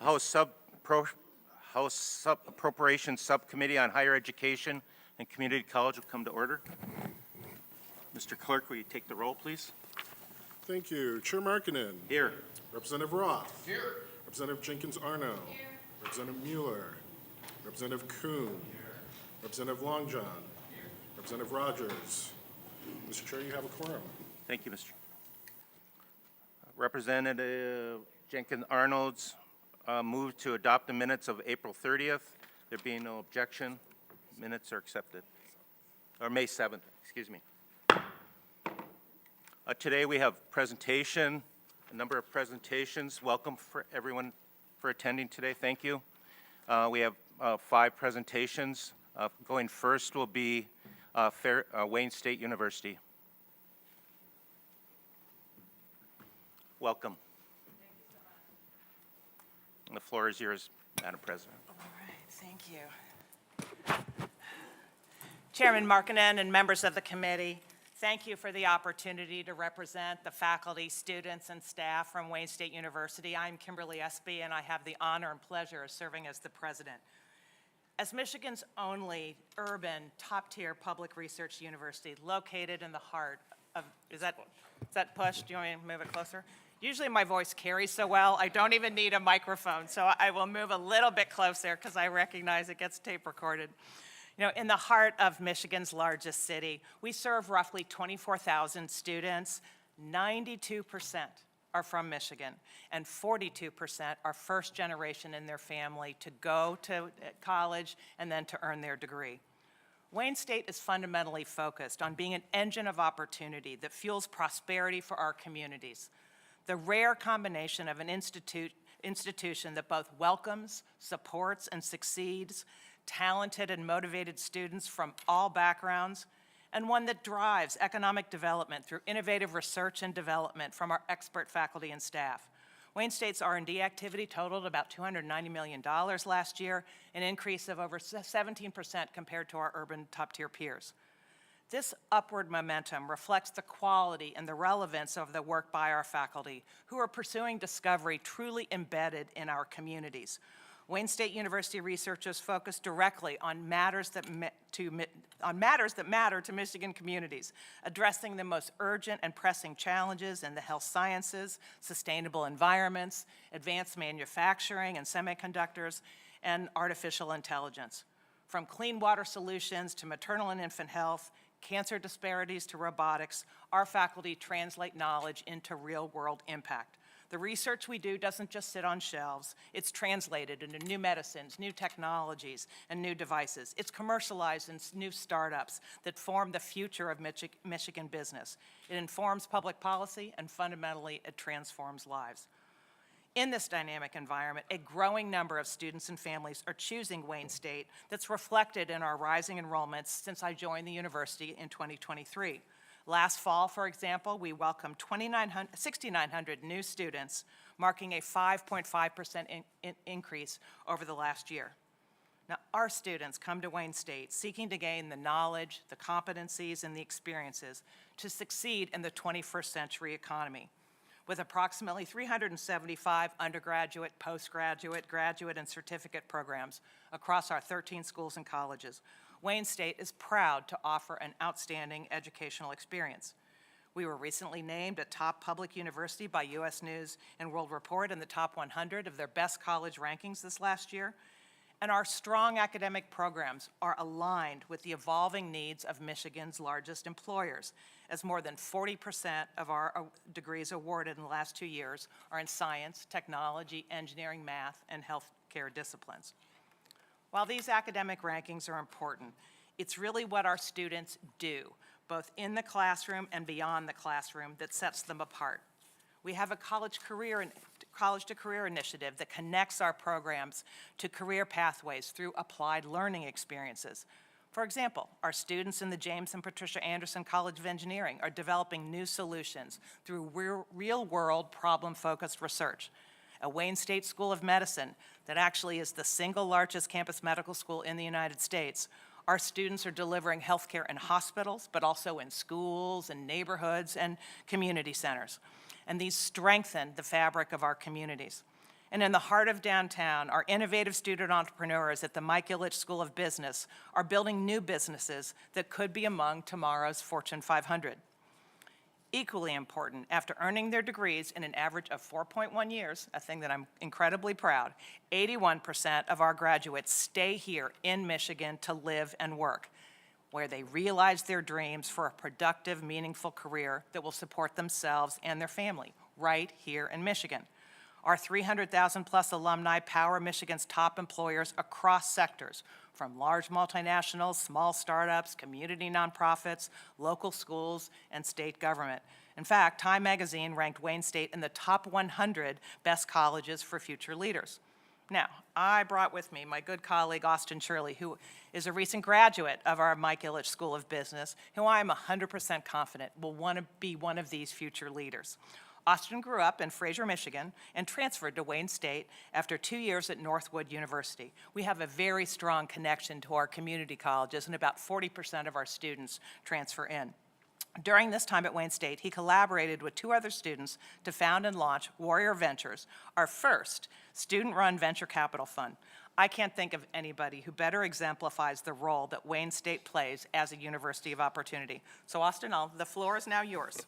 House Appropriations Subcommittee on Higher Education and Community College will come to order. Mr. Clerk, will you take the roll, please? Thank you. Chair Markkinen. Here. Representative Roth. Here. Representative Jenkins-Arno. Here. Representative Mueller. Representative Kuhn. Here. Representative Longjohn. Here. Representative Rogers. Mr. Chair, you have a quorum. Thank you, Mr. Representative Jenkins-Arnold's moved to adopt the minutes of April 30th. There being no objection, minutes are accepted. Or May 7th, excuse me. Today we have a number of presentations. Welcome for everyone for attending today. Thank you. We have 5 presentations. Going first will be Wayne State University. Welcome. And the floor is yours, Madam President. All right, thank you. Chairman Markkinen and members of the committee, thank you for the opportunity to represent the faculty, students, and staff from Wayne State University. I'm Kimberly Espy, and I have the honor and pleasure of serving as the president. As Michigan's only urban, top-tier public research university located in the heart of, is that push? Do you want me to move it closer? Usually my voice carries so well, I don't even need a microphone, so I will move a little bit closer because I recognize it gets tape recorded. You know, in the heart of Michigan's largest city, we serve roughly 24,000 students. 92% are from Michigan, and 42% are first generation in their family to go to college and then to earn their degree. Wayne State is fundamentally focused on being an engine of opportunity that fuels prosperity for our communities. The rare combination of an institution that both welcomes, supports, and succeeds talented and motivated students from all backgrounds, and one that drives economic development through innovative research and development from our expert faculty and staff. Wayne State's R&D activity totaled about $290 million last year, an increase of over 17% compared to our urban top-tier peers. This upward momentum reflects the quality and the relevance of the work by our faculty, who are pursuing discovery truly embedded in our communities. Wayne State University researchers focus directly on matters that matter to Michigan communities, addressing the most urgent and pressing challenges in the health sciences, sustainable environments, advanced manufacturing and semiconductors, and artificial intelligence. From clean water solutions to maternal and infant health, cancer disparities to robotics, our faculty translate knowledge into real-world impact. The research we do doesn't just sit on shelves. It's translated into new medicines, new technologies, and new devices. It's commercialized in new startups that form the future of Michigan business. It informs public policy, and fundamentally, it transforms lives. In this dynamic environment, a growing number of students and families are choosing Wayne State. That's reflected in our rising enrollments since I joined the university in 2023. Last fall, for example, we welcomed 6,900 new students, marking a 5.5% increase over the last year. Now, our students come to Wayne State seeking to gain the knowledge, the competencies, and the experiences to succeed in the 21st century economy. With approximately 375 undergraduate, postgraduate, graduate, and certificate programs across our 13 schools and colleges, Wayne State is proud to offer an outstanding educational experience. We were recently named a top public university by U.S. News and World Report in the top 100 of their best college rankings this last year. And our strong academic programs are aligned with the evolving needs of Michigan's largest employers, as more than 40% of our degrees awarded in the last 2 years are in science, technology, engineering, math, and healthcare disciplines. While these academic rankings are important, it's really what our students do, both in the classroom and beyond the classroom, that sets them apart. We have a college to career initiative that connects our programs to career pathways through applied learning experiences. For example, our students in the James and Patricia Anderson College of Engineering are developing new solutions through real-world problem-focused research. At Wayne State School of Medicine, that actually is the single largest campus medical school in the United States, our students are delivering healthcare in hospitals, but also in schools and neighborhoods and community centers. And these strengthen the fabric of our communities. And in the heart of downtown, our innovative student entrepreneurs at the Mike Ilitch School of Business are building new businesses that could be among tomorrow's Fortune 500. Equally important, after earning their degrees in an average of 4.1 years, a thing that I'm incredibly proud, 81% of our graduates stay here in Michigan to live and work, where they realize their dreams for a productive, meaningful career that will support themselves and their family, right here in Michigan. Our 300,000 plus alumni power Michigan's top employers across sectors, from large multinationals, small startups, community nonprofits, local schools, and state government. In fact, Time magazine ranked Wayne State in the top 100 best colleges for future leaders. Now, I brought with me my good colleague, Austin Shirley, who is a recent graduate of our Mike Ilitch School of Business, who I am 100% confident will want to be one of these future leaders. Austin grew up in Fraser, Michigan, and transferred to Wayne State after 2 years at Northwood University. We have a very strong connection to our community colleges, and about 40% of our students transfer in. During this time at Wayne State, he collaborated with 2 other students to found and launch Warrior Ventures, our first student-run venture capital fund. I can't think of anybody who better exemplifies the role that Wayne State plays as a university of opportunity. So Austin, the floor is now yours.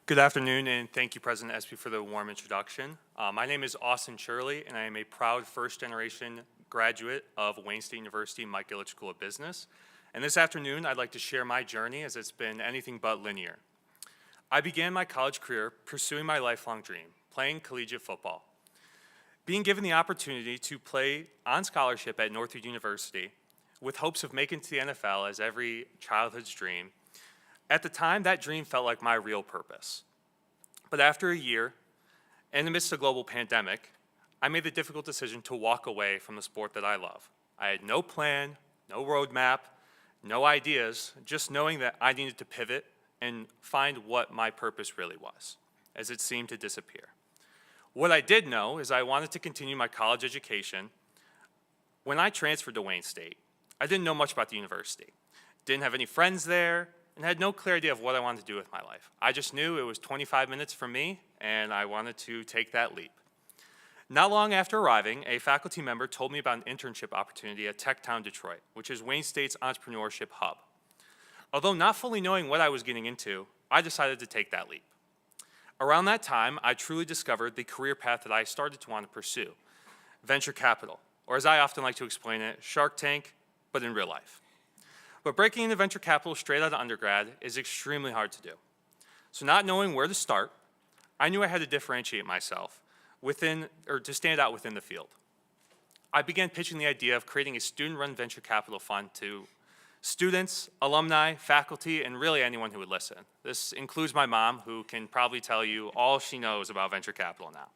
Good afternoon, and thank you, President Espy, for the warm introduction. My name is Austin Shirley, and I am a proud first-generation graduate of Wayne State University Mike Ilitch School of Business. And this afternoon, I'd like to share my journey, as it's been anything but linear. I began my college career pursuing my lifelong dream, playing collegiate football. Being given the opportunity to play on scholarship at Northwood University, with hopes of making it to the NFL as every childhood's dream, at the time, that dream felt like my real purpose. But after a year, in the midst of a global pandemic, I made the difficult decision to walk away from the sport that I love. I had no plan, no roadmap, no ideas, just knowing that I needed to pivot and find what my purpose really was, as it seemed to disappear. What I did know is I wanted to continue my college education. When I transferred to Wayne State, I didn't know much about the university. Didn't have any friends there, and had no clear idea of what I wanted to do with my life. I just knew it was 25 minutes from me, and I wanted to take that leap. Not long after arriving, a faculty member told me about an internship opportunity at Techtown, Detroit, which is Wayne State's entrepreneurship hub. Although not fully knowing what I was getting into, I decided to take that leap. Around that time, I truly discovered the career path that I started to want to pursue, venture capital, or as I often like to explain it, Shark Tank, but in real life. But breaking into venture capital straight out of undergrad is extremely hard to do. So not knowing where to start, I knew I had to differentiate myself to stand out within the field. I began pitching the idea of creating a student-run venture capital fund to students, alumni, faculty, and really anyone who would listen. This includes my mom, who can probably tell you all she knows about venture capital now.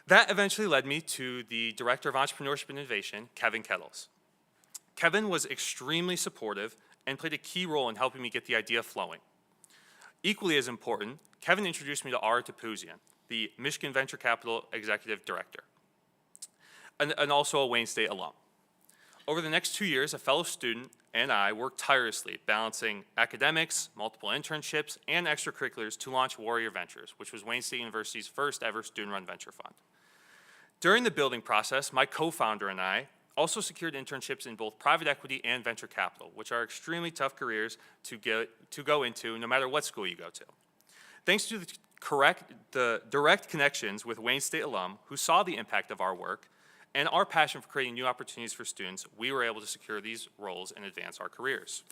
That eventually led me to the Director of Entrepreneurship and Innovation, Kevin Kettles. Kevin was extremely supportive and played a key role in helping me get the idea flowing. Equally as important, Kevin introduced me to Ara Topouzian, the Michigan Venture Capital Executive Director, and also a Wayne State alum. Over the next 2 years, a fellow student and I worked tirelessly, balancing academics, multiple internships, and extracurriculars to launch Warrior Ventures, which was Wayne State University's first ever student-run venture fund. During the building process, my co-founder and I also secured internships in both private equity and venture capital, which are extremely tough careers to go into no matter what school you go to. Thanks to the direct connections with Wayne State alum who saw the impact of our work and our passion for creating new opportunities for students, we were able to secure these roles and advance our careers.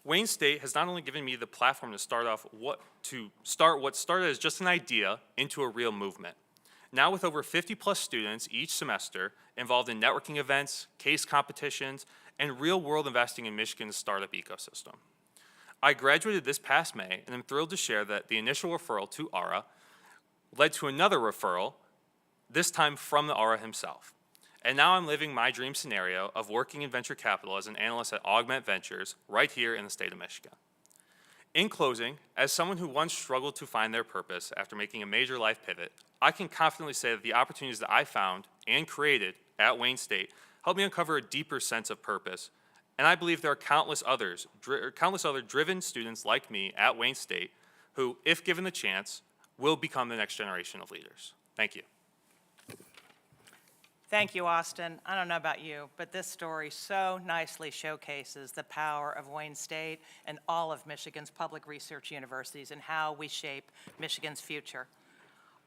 Wayne State has not only given me the platform to start what started as just an idea into a real movement. Now with over 50 plus students each semester involved in networking events, case competitions, and real-world investing in Michigan's startup ecosystem. I graduated this past May, and I'm thrilled to share that the initial referral to Ara led to another referral, this time from the Ara himself. And now I'm living my dream scenario of working in venture capital as an analyst at Augment Ventures right here in the state of Michigan. In closing, as someone who once struggled to find their purpose after making a major life pivot, I can confidently say that the opportunities that I found and created at Wayne State helped me uncover a deeper sense of purpose. And I believe there are countless other driven students like me at Wayne State who, if given the chance, will become the next generation of leaders. Thank you. Thank you, Austin. I don't know about you, but this story so nicely showcases the power of Wayne State and all of Michigan's public research universities and how we shape Michigan's future.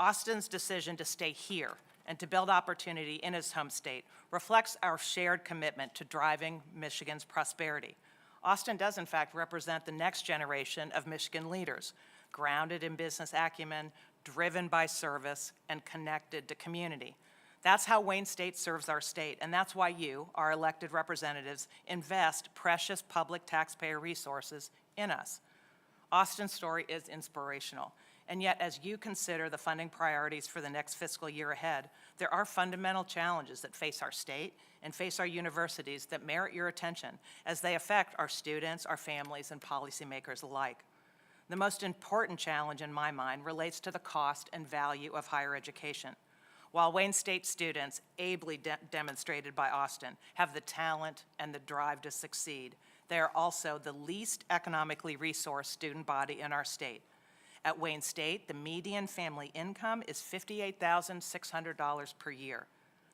Austin's decision to stay here and to build opportunity in his home state reflects our shared commitment to driving Michigan's prosperity. Austin does, in fact, represent the next generation of Michigan leaders, grounded in business acumen, driven by service, and connected to community. That's how Wayne State serves our state, and that's why you, our elected representatives, invest precious public taxpayer resources in us. Austin's story is inspirational, and yet as you consider the funding priorities for the next fiscal year ahead, there are fundamental challenges that face our state and face our universities that merit your attention as they affect our students, our families, and policymakers alike. The most important challenge in my mind relates to the cost and value of higher education. While Wayne State students, ably demonstrated by Austin, have the talent and the drive to succeed, they are also the least economically resourced student body in our state. At Wayne State, the median family income is $58,600 per year.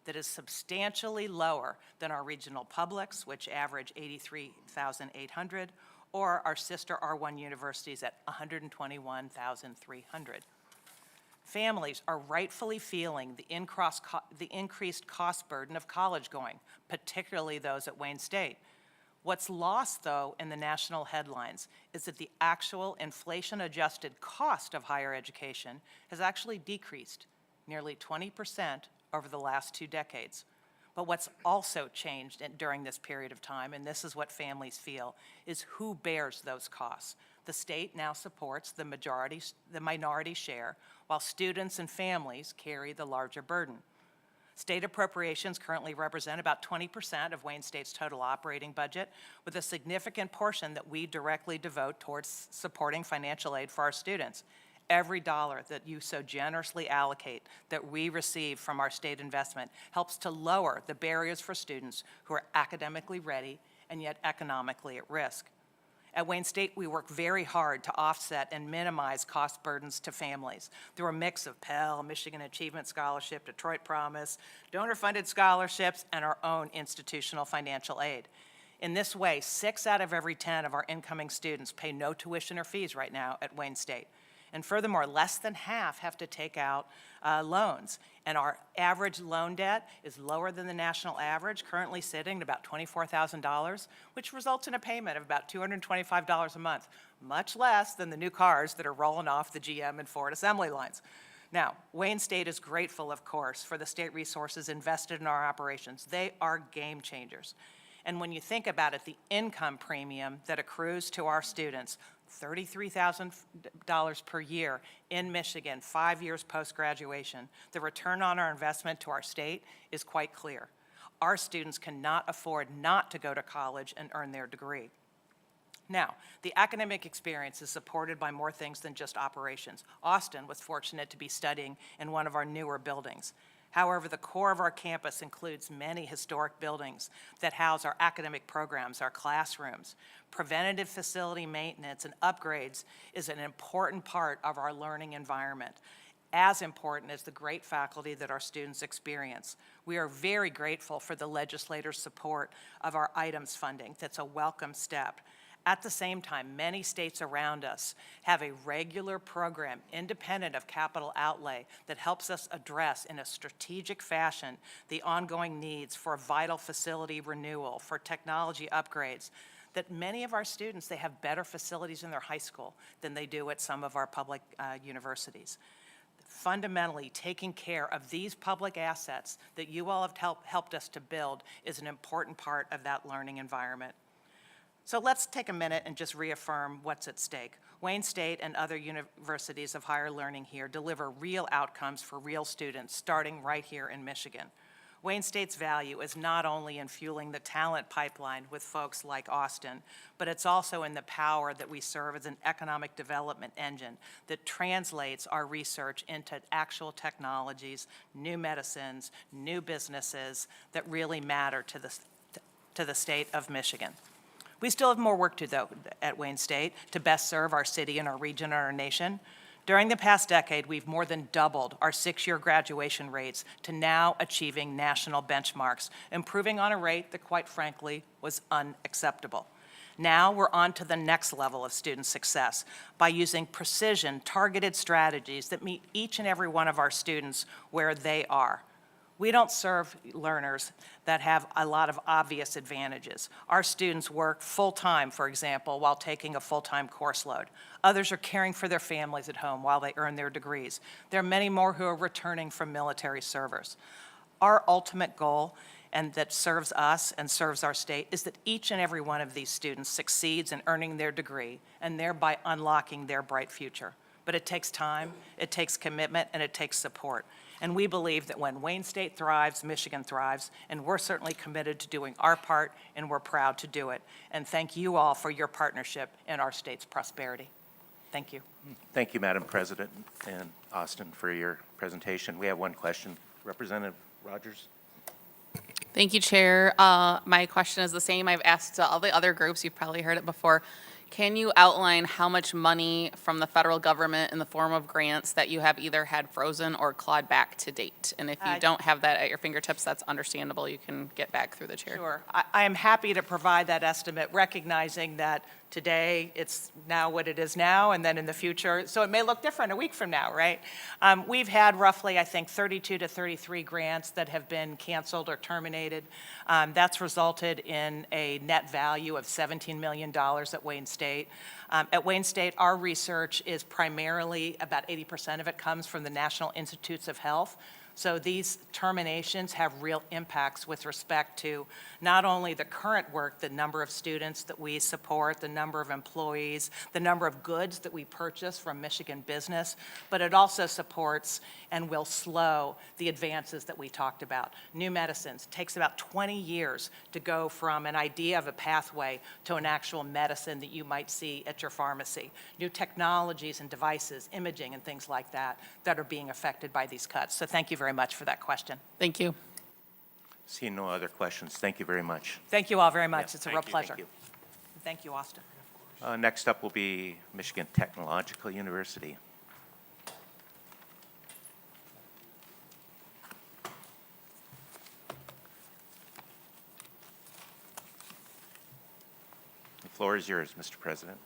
That is substantially lower than our regional publics, which average $83,800, or our sister R1 universities at $121,300. Families are rightfully feeling the increased cost burden of college going, particularly those at Wayne State. What's lost, though, in the national headlines is that the actual inflation-adjusted cost of higher education has actually decreased nearly 20% over the last 2 decades. But what's also changed during this period of time, and this is what families feel, is who bears those costs. The state now supports the minority share, while students and families carry the larger burden. State appropriations currently represent about 20% of Wayne State's total operating budget, with a significant portion that we directly devote towards supporting financial aid for our students. Every dollar that you so generously allocate that we receive from our state investment helps to lower the barriers for students who are academically ready and yet economically at risk. At Wayne State, we work very hard to offset and minimize cost burdens to families through a mix of Pell, Michigan Achievement Scholarship, Detroit Promise, donor-funded scholarships, and our own institutional financial aid. In this way, 6 out of every 10 of our incoming students pay no tuition or fees right now at Wayne State. And furthermore, less than half have to take out loans. And our average loan debt is lower than the national average, currently sitting at about $24,000, which results in a payment of about $225 a month, much less than the new cars that are rolling off the GM and Ford assembly lines. Now, Wayne State is grateful, of course, for the state resources invested in our operations. They are game changers. And when you think about it, the income premium that accrues to our students, $33,000 per year in Michigan, 5 years post-graduation, the return on our investment to our state is quite clear. Our students cannot afford not to go to college and earn their degree. Now, the academic experience is supported by more things than just operations. Austin was fortunate to be studying in one of our newer buildings. However, the core of our campus includes many historic buildings that house our academic programs, our classrooms. Preventative facility maintenance and upgrades is an important part of our learning environment, as important as the great faculty that our students experience. We are very grateful for the legislators' support of our items funding. That's a welcome step. At the same time, many states around us have a regular program independent of capital outlay that helps us address in a strategic fashion the ongoing needs for vital facility renewal, for technology upgrades, that many of our students, they have better facilities in their high school than they do at some of our public universities. Fundamentally, taking care of these public assets that you all have helped us to build is an important part of that learning environment. So let's take a minute and just reaffirm what's at stake. Wayne State and other universities of higher learning here deliver real outcomes for real students, starting right here in Michigan. Wayne State's value is not only in fueling the talent pipeline with folks like Austin, but it's also in the power that we serve as an economic development engine that translates our research into actual technologies, new medicines, new businesses that really matter to the state of Michigan. We still have more work to do at Wayne State to best serve our city and our region and our nation. During the past decade, we've more than doubled our 6-year graduation rates to now achieving national benchmarks, improving on a rate that, quite frankly, was unacceptable. Now we're on to the next level of student success by using precision, targeted strategies that meet each and every one of our students where they are. We don't serve learners that have a lot of obvious advantages. Our students work full-time, for example, while taking a full-time course load. Others are caring for their families at home while they earn their degrees. There are many more who are returning from military service. Our ultimate goal, and that serves us and serves our state, is that each and every one of these students succeeds in earning their degree and thereby unlocking their bright future. But it takes time, it takes commitment, and it takes support. And we believe that when Wayne State thrives, Michigan thrives, and we're certainly committed to doing our part, and we're proud to do it. And thank you all for your partnership in our state's prosperity. Thank you. Thank you, Madam President and Austin, for your presentation. We have one question. Representative Rogers? Thank you, Chair. My question is the same I've asked all the other groups. You've probably heard it before. Can you outline how much money from the federal government in the form of grants that you have either had frozen or clawed back to date? And if you don't have that at your fingertips, that's understandable. You can get back through the chair. Sure. I am happy to provide that estimate, recognizing that today it's now what it is now, and then in the future, so it may look different a week from now, right? We've had roughly, I think, 32 to 33 grants that have been canceled or terminated. That's resulted in a net value of $17 million at Wayne State. At Wayne State, our research is primarily, about 80% of it comes from the National Institutes of Health. So these terminations have real impacts with respect to not only the current work, the number of students that we support, the number of employees, the number of goods that we purchase from Michigan business, but it also supports and will slow the advances that we talked about. New medicines takes about 20 years to go from an idea of a pathway to an actual medicine that you might see at your pharmacy. New technologies and devices, imaging and things like that, that are being affected by these cuts. So thank you very much for that question. Thank you. Seeing no other questions, thank you very much. Thank you all very much. Yeah, It's a thank real you, pleasure. thank you. Thank you, Austin. Next up will be Michigan Technological University. The floor is yours, Mr. President.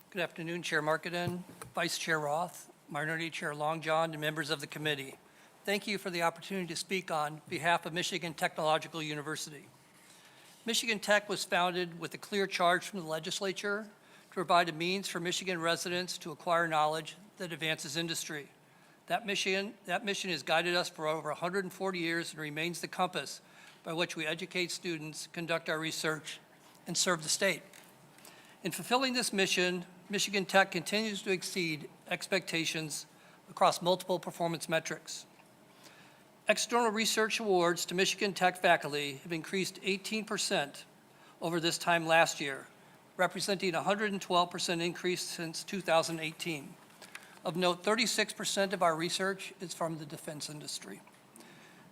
Good afternoon, Chair Markeden, Vice Chair Roth, Minority Chair Longjohn, and members of the committee. Thank you for the opportunity to speak on behalf of Michigan Technological University. Michigan Tech was founded with a clear charge from the legislature to provide a means for Michigan residents to acquire knowledge that advances industry. That mission has guided us for over 140 years and remains the compass by which we educate students, conduct our research, and serve the state. In fulfilling this mission, Michigan Tech continues to exceed expectations across multiple performance metrics. External research awards to Michigan Tech faculty have increased 18% over this time last year, representing a 112% increase since 2018. Of note, 36% of our research is from the defense industry.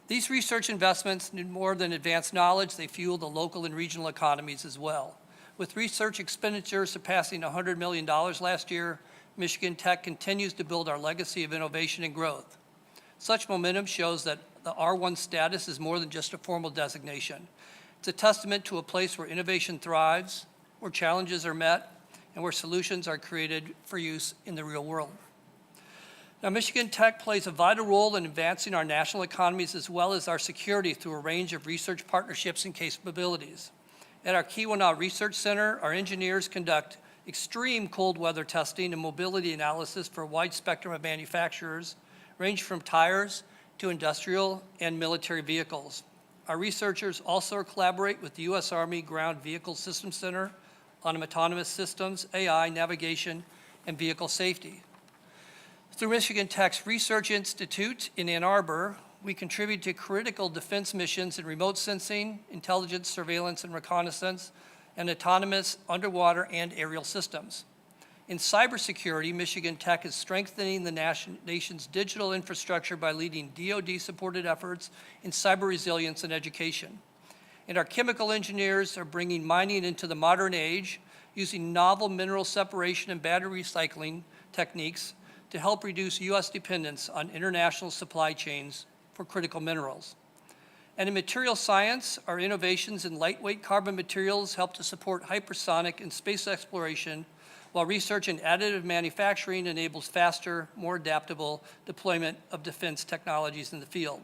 These research investments need more than advanced knowledge, they fuel the local and regional economies as well. With research expenditures surpassing $100 million last year, Michigan Tech continues to build our legacy of innovation and growth. Such momentum shows that the R1 status is more than just a formal designation. It's a testament to a place where innovation thrives, where challenges are met, and where solutions are created for use in the real world. Now, Michigan Tech plays a vital role in advancing our national economies as well as our security through a range of research partnerships and capabilities. At our Keweenaw Research Center, our engineers conduct extreme cold weather testing and mobility analysis for a wide spectrum of manufacturers, ranging from tires to industrial and military vehicles. Our researchers also collaborate with the U.S. Army Ground Vehicle Systems Center on autonomous systems, AI, navigation, and vehicle safety. Through Michigan Tech's Research Institute in Ann Arbor, we contribute to critical defense missions in remote sensing, intelligence, surveillance, and reconnaissance, and autonomous underwater and aerial systems. In cybersecurity, Michigan Tech is strengthening the nation's digital infrastructure by leading DoD-supported efforts in cyber resilience and education. And our chemical engineers are bringing mining into the modern age using novel mineral separation and battery recycling techniques to help reduce U.S. dependence on international supply chains for critical minerals. And in material science, our innovations in lightweight carbon materials help to support hypersonic and space exploration, while research in additive manufacturing enables faster, more adaptable deployment of defense technologies in the field.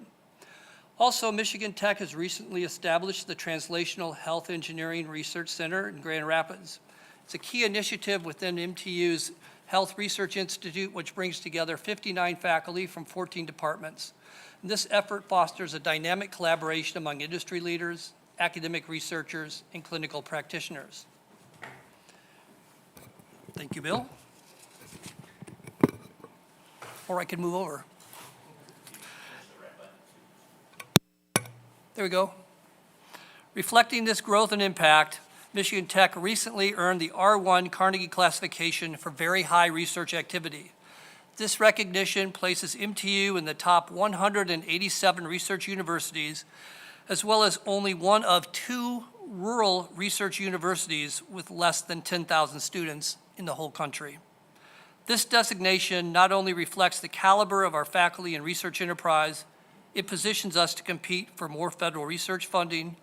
Also, Michigan Tech has recently established the Translational Health Engineering Research Center in Grand Rapids. It's a key initiative within MTU's Health Research Institute, which brings together 59 faculty from 14 departments. And this effort fosters a dynamic collaboration among industry leaders, academic researchers, and clinical practitioners. Thank you, Bill. Or I could move over. There we go. Reflecting this growth and impact, Michigan Tech recently earned the R1 Carnegie classification for very high research activity. This recognition places MTU in the top 187 research universities, as well as only one of 2 rural research universities with less than 10,000 students in the whole country. This designation not only reflects the caliber of our faculty and research enterprise, it positions us to compete for more federal research funding,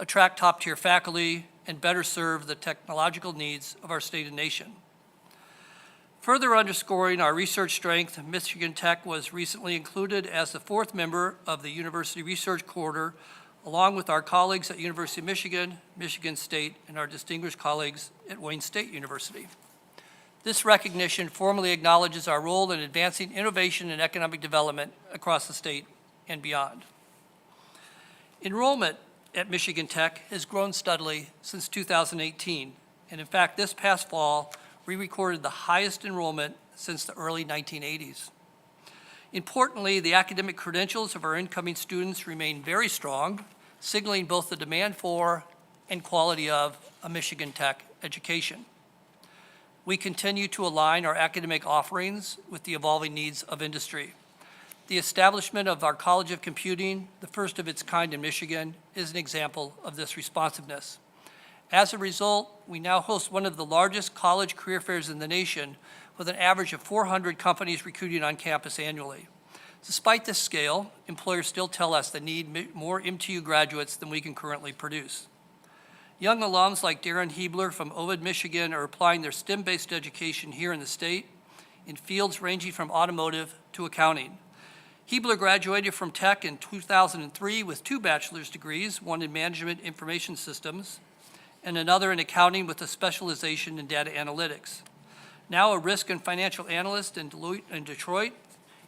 attract top-tier faculty, and better serve the technological needs of our state and nation. Further underscoring our research strength, Michigan Tech was recently included as the 4th member of the University Research Corridor, along with our colleagues at University of Michigan, Michigan State, and our distinguished colleagues at Wayne State University. This recognition formally acknowledges our role in advancing innovation and economic development across the state and beyond. Enrollment at Michigan Tech has grown steadily since 2018, and in fact, this past fall, we recorded the highest enrollment since the early 1980s. Importantly, the academic credentials of our incoming students remain very strong, signaling both the demand for and quality of a Michigan Tech education. We continue to align our academic offerings with the evolving needs of industry. The establishment of our College of Computing, the first of its kind in Michigan, is an example of this responsiveness. As a result, we now host one of the largest college career fairs in the nation, with an average of 400 companies recruiting on campus annually. Despite this scale, employers still tell us they need more MTU graduates than we can currently produce. Young alums like Darren Hebler from Ovid, Michigan are applying their STEM-based education here in the state in fields ranging from automotive to accounting. Hebler graduated from Tech in 2003 with 2 bachelor's degrees, one in Management Information Systems and another in accounting with a specialization in data analytics. Now a risk and financial analyst in Detroit,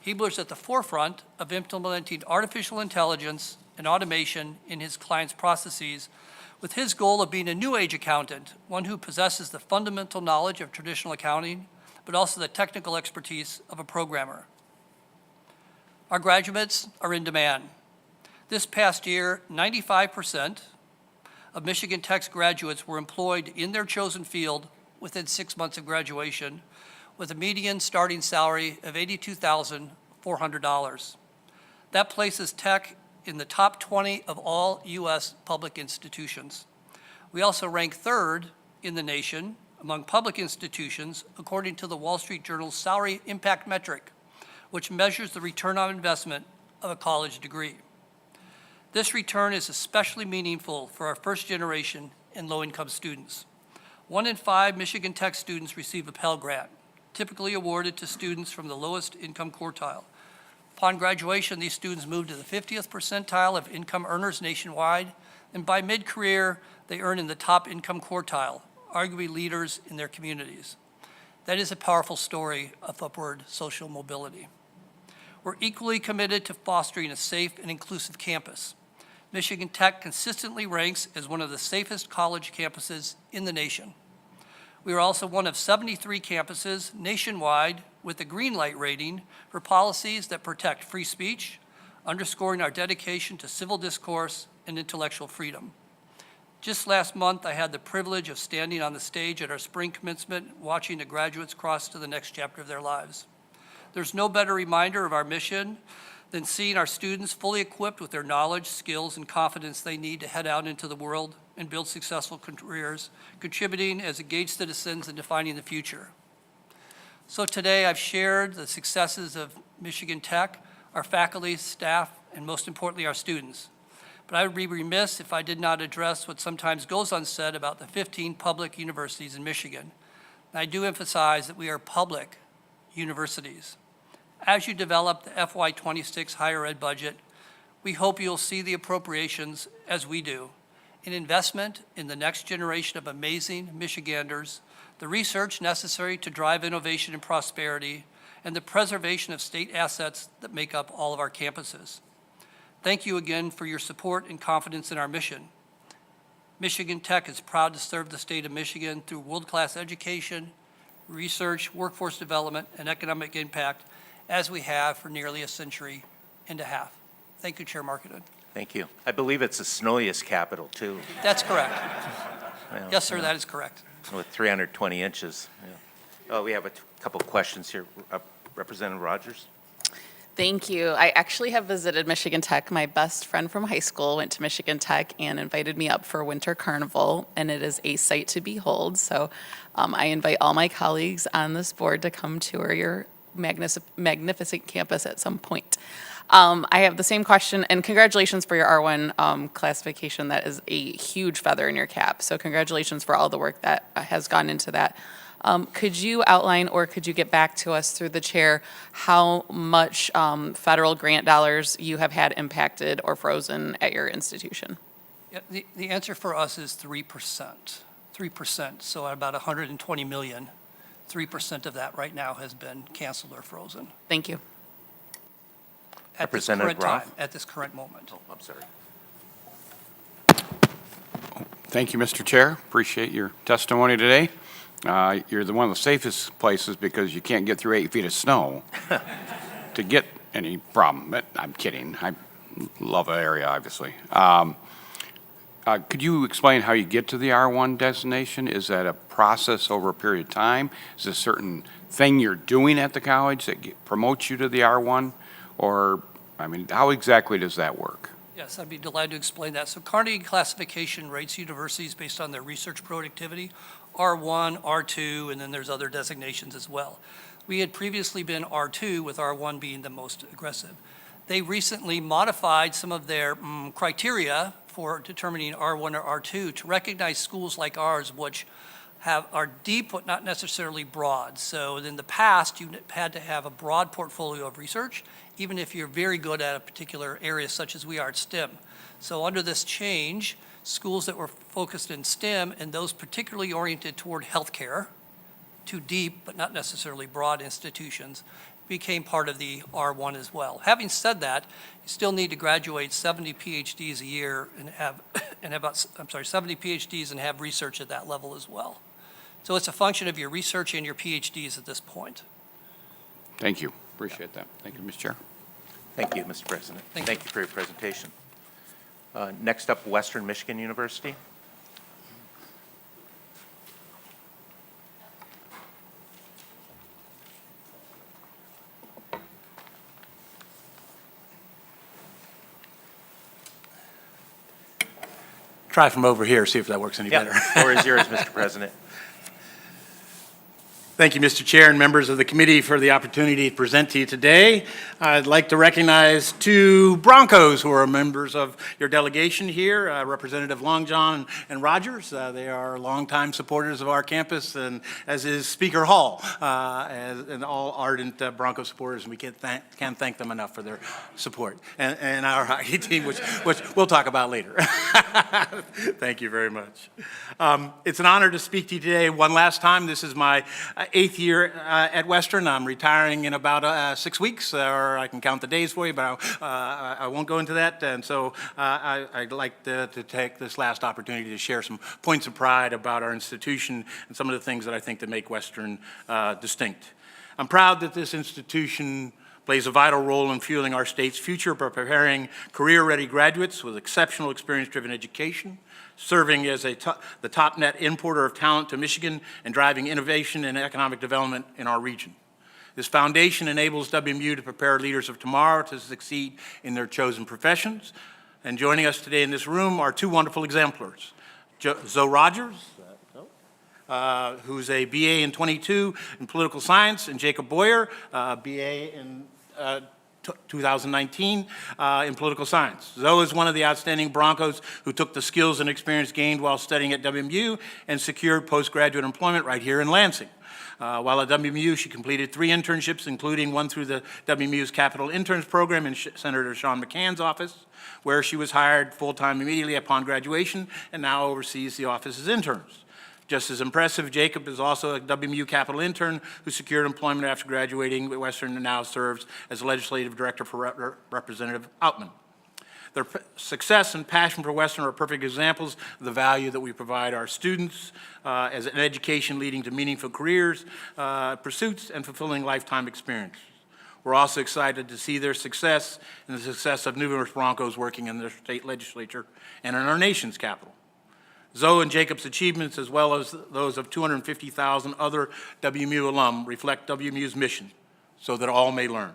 Hebler's at the forefront of implementing artificial intelligence and automation in his clients' processes, with his goal of being a new age accountant, one who possesses the fundamental knowledge of traditional accounting, but also the technical expertise of a programmer. Our graduates are in demand. This past year, 95% of Michigan Tech's graduates were employed in their chosen field within 6 months of graduation, with a median starting salary of $82,400. That places Tech in the top 20 of all U.S. public institutions. We also rank 3rd in the nation among public institutions according to the Wall Street Journal's Salary Impact Metric, which measures the return on investment of a college degree. This return is especially meaningful for our first generation and low-income students. 1 in 5 Michigan Tech students receive a Pell Grant, typically awarded to students from the lowest income quartile. Upon graduation, these students move to the 50th percentile of income earners nationwide, and by mid-career, they earn in the top income quartile, arguably leaders in their communities. That is a powerful story of upward social mobility. We're equally committed to fostering a safe and inclusive campus. Michigan Tech consistently ranks as one of the safest college campuses in the nation. We are also one of 73 campuses nationwide with a green light rating for policies that protect free speech, underscoring our dedication to civil discourse and intellectual freedom. Just last month, I had the privilege of standing on the stage at our spring commencement, watching the graduates cross to the next chapter of their lives. There's no better reminder of our mission then seeing our students fully equipped with their knowledge, skills, and confidence they need to head out into the world and build successful careers, contributing as engaged citizens and defining the future. So today I've shared the successes of Michigan Tech, our faculty, staff, and most importantly, our students. But I would be remiss if I did not address what sometimes goes unsaid about the 15 public universities in Michigan. And I do emphasize that we are public universities. As you develop the FY26 higher ed budget, we hope you'll see the appropriations as we do, an investment in the next generation of amazing Michiganders, the research necessary to drive innovation and prosperity, and the preservation of state assets that make up all of our campuses. Thank you again for your support and confidence in our mission. Michigan Tech is proud to serve the state of Michigan through world-class education, research, workforce development, and economic impact, as we have for nearly a century and a half. Thank you, Chair Markinen. Thank you. I believe it's the snowiest capital, too, That's correct. Well, Yes, sir, that is correct. with 320 inches. Yeah. Oh, we have a couple questions here. Representative Rogers? Thank you. I actually have visited Michigan Tech. My best friend from high school went to Michigan Tech and invited me up for Winter Carnival, and it is a sight to behold. So I invite all my colleagues on this board to come tour your magnificent campus at some point. I have the same question, and congratulations for your R1 classification. That is a huge feather in your cap. So congratulations for all the work that has gone into that. Could you outline, or could you get back to us through the chair, how much federal grant dollars you have had impacted or frozen at your institution? Yeah, the answer for us is 3%. 3%, so about 120 million. 3% of that right now has been canceled or frozen. Thank you. At this Representative current time, Roth? at this current moment. Oh, I'm sorry. Thank you, Mr. Chair. Appreciate your testimony today. You're one of the safest places because you can't get through 8 feet of snow to get any problem. But I'm kidding. I love the area, obviously. Could you explain how you get to the R1 designation? Is that a process over a period of time? Is it a certain thing you're doing at the college that promotes you to the R1? Or, I mean, how exactly does that work? Yes, I'd be delighted to explain that. So Carnegie classification rates universities based on their research productivity, R1, R2, and then there's other designations as well. We had previously been R2, with R1 being the most aggressive. They recently modified some of their criteria for determining R1 or R2 to recognize schools like ours, which are deep but not necessarily broad. So in the past, you had to have a broad portfolio of research, even if you're very good at a particular area such as we are at STEM. So under this change, schools that were focused in STEM and those particularly oriented toward healthcare, too deep but not necessarily broad institutions, became part of the R1 as well. Having said that, you still need to graduate 70 PhDs a year and have 70 PhDs and have research at that level as well. So it's a function of your research and your PhDs at this point. Thank you. Appreciate that. Thank you, Mr. Chair. Thank you, Mr. President. Thank Thank you for your presentation. Next up, Western Michigan University. Try from over here, see if that works any better. Yeah, floor is yours, Mr. President. Thank you, Mr. Chair and members of the committee, for the opportunity to present to you today. I'd like to recognize two Broncos who are members of your delegation here, Representative Longjohn and Rogers. They are longtime supporters of our campus, and as is Speaker Hall, and all ardent Bronco supporters, and we can't thank them enough for their support. And our hockey team, which we'll talk about later. Thank you very much. It's an honor to speak to you today one last time. This is my 8th year at Western. I'm retiring in about 6 weeks, or I can count the days for you, but I won't go into that. And so I'd like to take this last opportunity to share some points of pride about our institution and some of the things that I think that make Western distinct. I'm proud that this institution plays a vital role in fueling our state's future by preparing career-ready graduates with exceptional experience-driven education, serving as the top net importer of talent to Michigan, and driving innovation and economic development in our region. This foundation enables WMU to prepare leaders of tomorrow to succeed in their chosen professions. And joining us today in this room are two wonderful exemplars. Zoe Rogers, who's a BA in 22 in political science, and Jacob Boyer, BA in 2019 in political science. Zoe is one of the outstanding Broncos who took the skills and experience gained while studying at WMU and secured postgraduate employment right here in Lansing. While at WMU, she completed 3 internships, including one through the WMU's Capital Interns Program in Senator Sean McCann's office, where she was hired full-time immediately upon graduation and now oversees the office's interns. Just as impressive, Jacob is also a WMU Capital intern who secured employment after graduating at Western and now serves as legislative director for Representative Outman. Their success and passion for Western are perfect examples of the value that we provide our students as an education leading to meaningful careers, pursuits, and fulfilling lifetime experiences. We're also excited to see their success and the success of numerous Broncos working in their state legislature and in our nation's capital. Zoe and Jacob's achievements, as well as those of 250,000 other WMU alum, reflect WMU's mission, so that all may learn.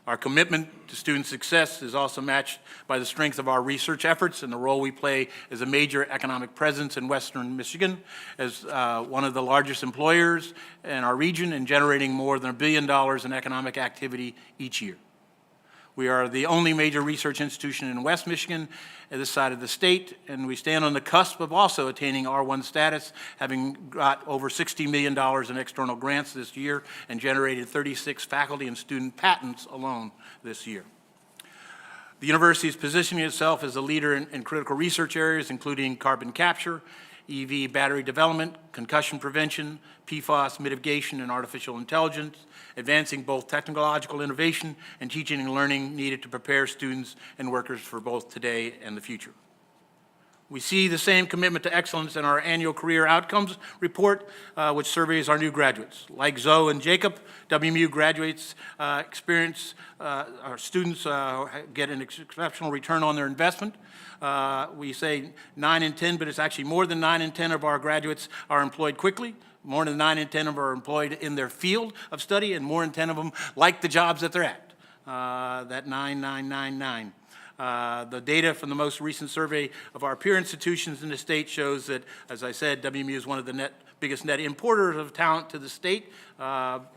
Our commitment to student success is also matched by the strength of our research efforts and the role we play as a major economic presence in Western Michigan, as one of the largest employers in our region and generating more than $1 billion in economic activity each year. We are the only major research institution in West Michigan at this side of the state, and we stand on the cusp of also attaining R1 status, having got over $60 million in external grants this year and generated 36 faculty and student patents alone this year. The university is positioning itself as a leader in critical research areas, including carbon capture, EV battery development, concussion prevention, PFAS mitigation, and artificial intelligence, advancing both technological innovation and teaching and learning needed to prepare students and workers for both today and the future. We see the same commitment to excellence in our annual career outcomes report, which surveys our new graduates. Like Zoe and Jacob, WMU graduates our students get an exceptional return on their investment. We say 9 in 10, but it's actually more than 9 in 10 of our graduates are employed quickly. More than 9 in 10 of them are employed in their field of study, and more than 10 of them like the jobs that they're at. That 9999. The data from the most recent survey of our peer institutions in the state shows that, as I said, WMU is one of the biggest net importers of talent to the state,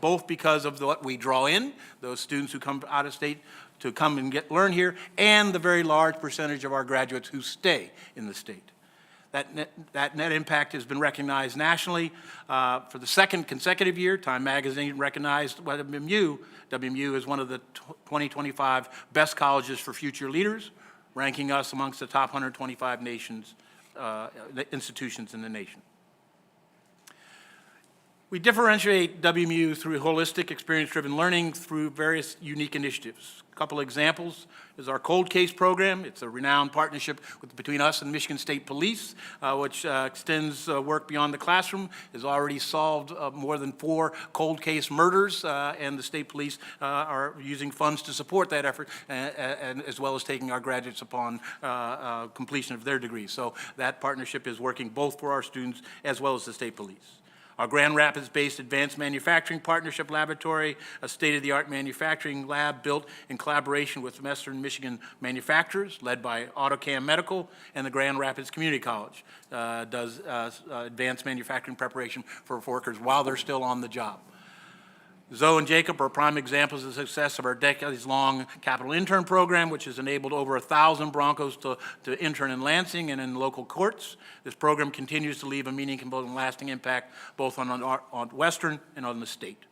both because of what we draw in, those students who come out of state to come and learn here, and the very large percentage of our graduates who stay in the state. That net impact has been recognized nationally. For the second consecutive year, Time Magazine recognized WMU is one of the 2025 best colleges for future leaders, ranking us amongst the top 125 institutions in the nation. We differentiate WMU through holistic, experience-driven learning through various unique initiatives. A couple examples is our cold case program. It's a renowned partnership between us and Michigan State Police, which extends work beyond the classroom, has already solved more than 4 cold case murders, and the state police are using funds to support that effort, and as well as taking our graduates upon completion of their degrees. So that partnership is working both for our students as well as the state police. Our Grand Rapids-based Advanced Manufacturing Partnership Laboratory, a state-of-the-art manufacturing lab built in collaboration with Western Michigan manufacturers, led by AutoCam Medical and the Grand Rapids Community College, does advanced manufacturing preparation for workers while they're still on the job. Zoe and Jacob are prime examples of the success of our decades-long capital intern program, which has enabled over 1,000 Broncos to intern in Lansing and in local courts. This program continues to leave a meaningful and lasting impact both on Western and on the state.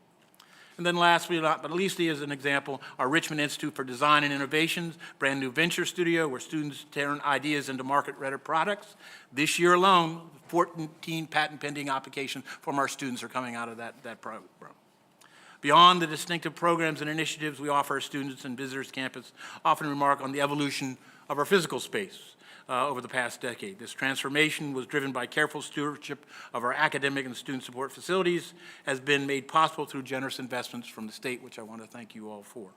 And then lastly, but leastly, as an example, our Richmond Institute for Design and Innovations, brand new venture studio where students turn ideas into market-ready products. This year alone, 14 patent pending applications from our students are coming out of that program. Beyond the distinctive programs and initiatives we offer our students and visitors campus, often remark on the evolution of our physical space over the past decade. This transformation was driven by careful stewardship of our academic and student support facilities, has been made possible through generous investments from the state, which I want to thank you all for.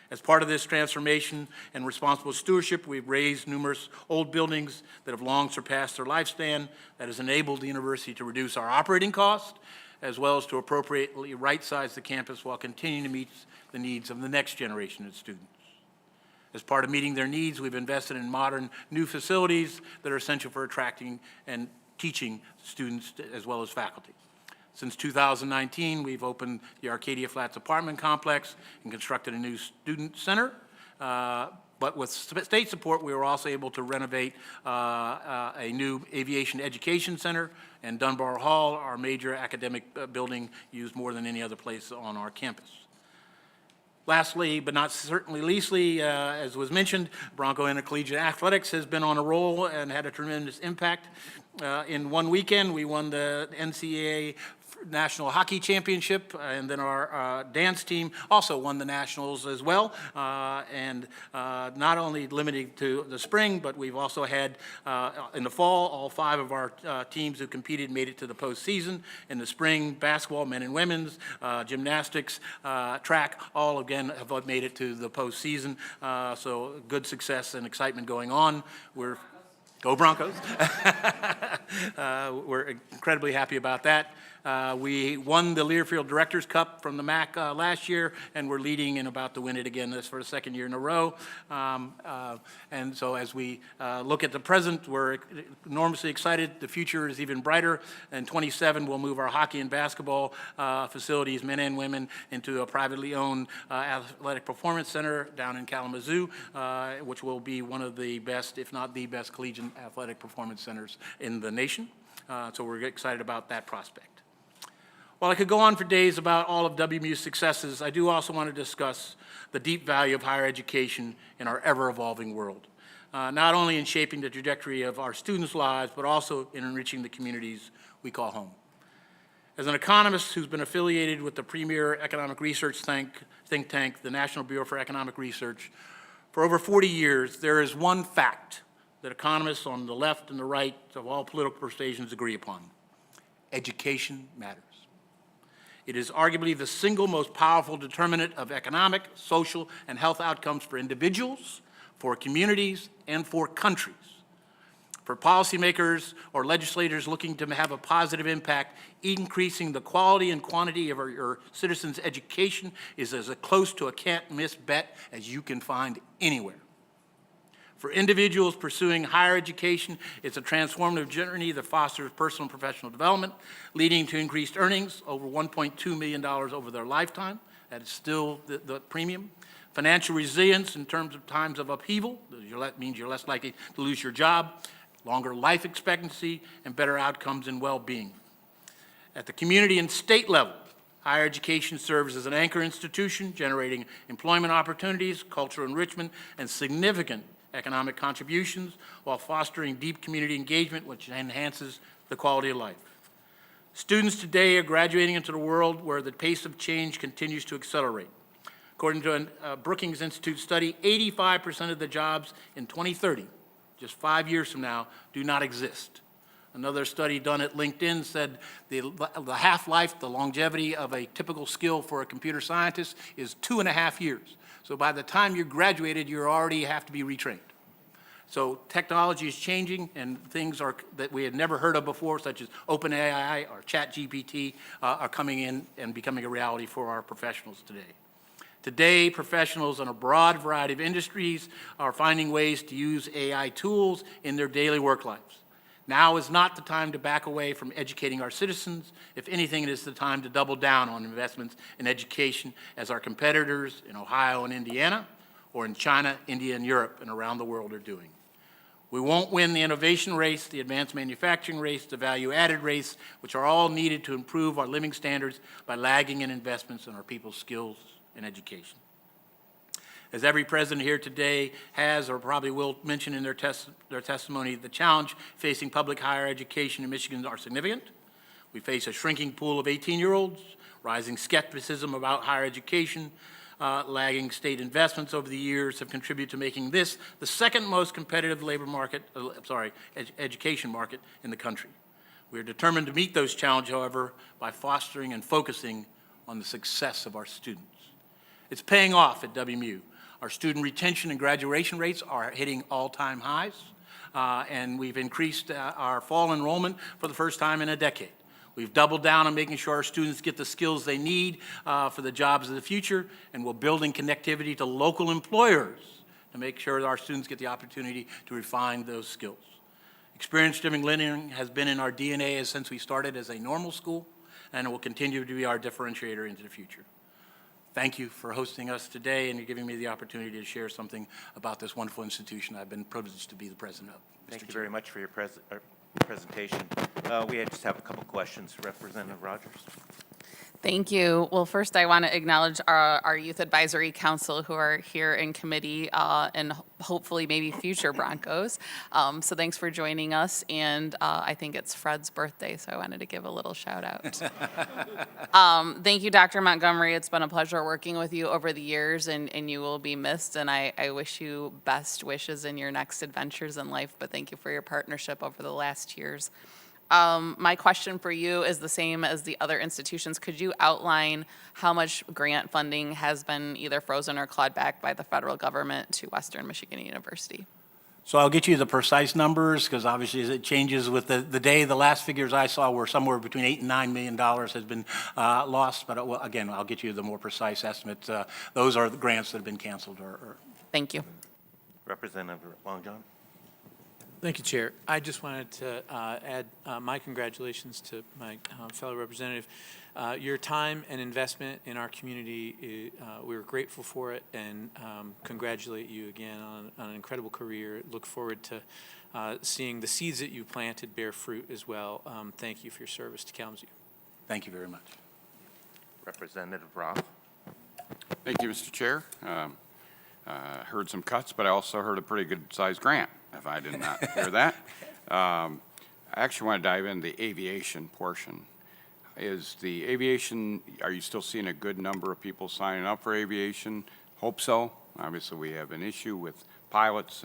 As part of this transformation and responsible stewardship, we've raised numerous old buildings that have long surpassed their lifespan. That has enabled the university to reduce our operating costs, as well as to appropriately right-size the campus while continuing to meet the needs of the next generation of students. As part of meeting their needs, we've invested in modern new facilities that are essential for attracting and teaching students as well as faculty. Since 2019, we've opened the Arcadia Flats apartment complex and constructed a new student center. But with state support, we were also able to renovate a new aviation education center, and Dunbar Hall, our major academic building, used more than any other place on our campus. Lastly, but not certainly leastly, as was mentioned, Bronco Intercollegiate Athletics has been on a roll and had a tremendous impact. In one weekend, we won the NCAA National Hockey Championship, and then our dance team also won the Nationals as well. And not only limited to the spring, but we've also had in the fall, all 5 of our teams who competed made it to the postseason. In the spring, basketball, men and women's, gymnastics, track, all again have made it to the postseason. So good success and excitement going on. Go Broncos. We're incredibly happy about that. We won the Learfield Directors Cup from the MAC last year, and we're leading and about to win it again this for the second year in a row. And so as we look at the present, we're enormously excited. The future is even brighter. In 27, we'll move our hockey and basketball facilities, men and women, into a privately owned athletic performance center down in Kalamazoo, which will be one of the best, if not the best, collegiate athletic performance centers in the nation. So we're excited about that prospect. While I could go on for days about all of WMU's successes, I do also want to discuss the deep value of higher education in our ever-evolving world, not only in shaping the trajectory of our students' lives, but also in enriching the communities we call home. As an economist who's been affiliated with the premier economic research think tank, the National Bureau for Economic Research, for over 40 years, there is one fact that economists on the left and the right of all political persuasions agree upon: education matters. It is arguably the single most powerful determinant of economic, social, and health outcomes for individuals, for communities, and for countries. For policymakers or legislators looking to have a positive impact, increasing the quality and quantity of your citizens' education is as close to a can't-miss bet as you can find anywhere. For individuals pursuing higher education, it's a transformative journey that fosters personal and professional development, leading to increased earnings, over $1.2 million over their lifetime. That is still the premium. Financial resilience in terms of times of upheaval, means you're less likely to lose your job, longer life expectancy, and better outcomes and well-being. At the community and state level, higher education serves as an anchor institution, generating employment opportunities, cultural enrichment, and significant economic contributions, while fostering deep community engagement, which enhances the quality of life. Students today are graduating into the world where the pace of change continues to accelerate. According to a Brookings Institute study, 85% of the jobs in 2030, just 5 years from now, do not exist. Another study done at LinkedIn said the half-life, the longevity of a typical skill for a computer scientist is 2.5 years. So by the time you're graduated, you already have to be retrained. So technology is changing, and things that we had never heard of before, such as OpenAI or ChatGPT, are coming in and becoming a reality for our professionals today. Today, professionals in a broad variety of industries are finding ways to use AI tools in their daily work lives. Now is not the time to back away from educating our citizens. If anything, it is the time to double down on investments in education, as our competitors in Ohio and Indiana, or in China, India, and Europe, and around the world are doing. We won't win the innovation race, the advanced manufacturing race, the value-added race, which are all needed to improve our living standards, by lagging in investments in our people's skills and education. As every president here today has or probably will mention in their testimony, the challenge facing public higher education in Michigan are significant. We face a shrinking pool of 18-year-olds, rising skepticism about higher education, lagging state investments over the years have contributed to making this the second most competitive education market in the country. We are determined to meet those challenges, however, by fostering and focusing on the success of our students. It's paying off at WMU. Our student retention and graduation rates are hitting all-time highs, and we've increased our fall enrollment for the first time in a decade. We've doubled down on making sure our students get the skills they need for the jobs of the future, and we're building connectivity to local employers to make sure that our students get the opportunity to refine those skills. Experience-driven learning has been in our DNA since we started as a normal school, and it will continue to be our differentiator into the future. Thank you for hosting us today and giving me the opportunity to share something about this wonderful institution I've been privileged to be the president of. Thank you very much for your presentation. We just have a couple questions. Representative Rogers. Thank you. Well, first, I want to acknowledge our Youth Advisory Council who are here in committee and hopefully maybe future Broncos. So thanks for joining us. And I think it's Fred's birthday, so I wanted to give a little shout out. Thank you, Dr. Montgomery. It's been a pleasure working with you over the years, and you will be missed. And I wish you best wishes in your next adventures in life. But thank you for your partnership over the last years. My question for you is the same as the other institutions. Could you outline how much grant funding has been either frozen or clawed back by the federal government to Western Michigan University? So I'll get you the precise numbers, because obviously as it changes with the day, the last figures I saw were somewhere between $8 and $9 million has been lost. But again, I'll get you the more precise estimates. Those are the grants that have been canceled. Thank you. Representative Long John. Thank you, Chair. I just wanted to add my congratulations to my fellow representative. Your time and investment in our community, we're grateful for it, and congratulate you again on an incredible career. Look forward to seeing the seeds that you planted bear fruit as well. Thank you for your service to Kalamazoo. Thank you very much. Representative Roth. Thank you, Mr. Chair. Heard some cuts, but I also heard a pretty good-sized grant, if I did not hear that. I actually want to dive into the aviation portion. Is the aviation, are you still seeing a good number of people signing up for aviation? Hope so. Obviously, we have an issue with pilots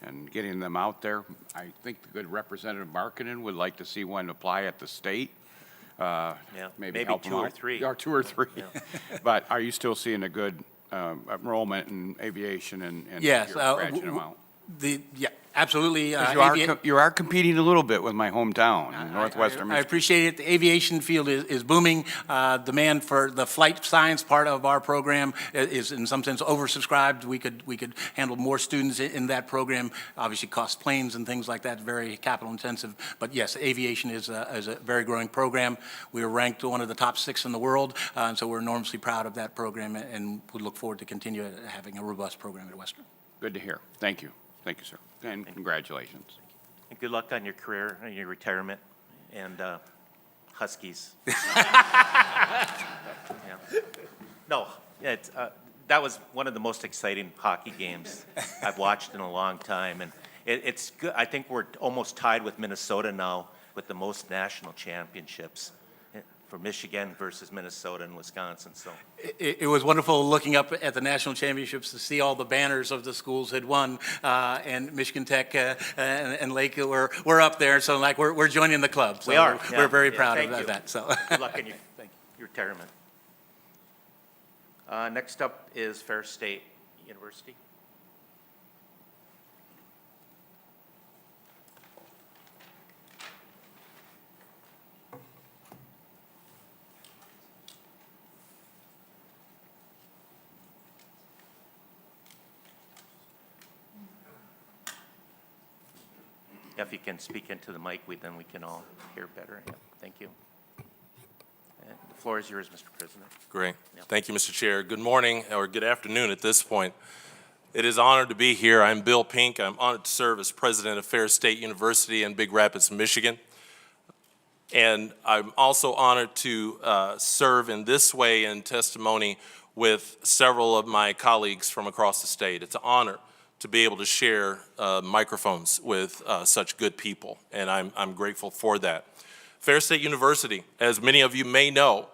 and getting them out there. I think the good Representative Markkinen would like to see one apply at the state. Maybe help them two or out. three. Or two or three. But are you still seeing a good enrollment in aviation and Yes, you're graduating them out? Yeah, absolutely. You are competing a little bit with my hometown in northwestern I Michigan. appreciate it. The aviation field is booming. Demand for the flight science part of our program is in some sense oversubscribed. We could handle more students in that program. Obviously, cost planes and things like that, very capital intensive. But yes, aviation is a very growing program. We are ranked one of the top 6 in the world, and so we're enormously proud of that program, and we look forward to continue having a robust program at Western. Good to hear. Thank you. Thank you, sir. And congratulations. And good luck on your career and your retirement, and Huskies. No, it's, that was one of the most exciting hockey games I've watched in a long time, and it's good. I think we're almost tied with Minnesota now with the most national championships for Michigan versus Minnesota and Wisconsin. So it was wonderful looking up at the national championships to see all the banners of the schools had won, and Michigan Tech and Lake were up there. So like we're joining the club. So we are. We're very proud Thank of you. that. So good luck in your retirement. Next up is Ferris State University. If you can speak into the mic, then we can all hear better. Yeah, thank you. And the floor is yours, Mr. President. Great. Yeah. Thank you, Mr. Chair. Good morning or good afternoon at this point. It is an honor to be here. I'm Bill Pink. I'm honored to serve as president of Ferris State University in Big Rapids, Michigan. And I'm also honored to serve in this way in testimony with several of my colleagues from across the state. It's an honor to be able to share microphones with such good people, and I'm grateful for that. Ferris State University, as many of you may know,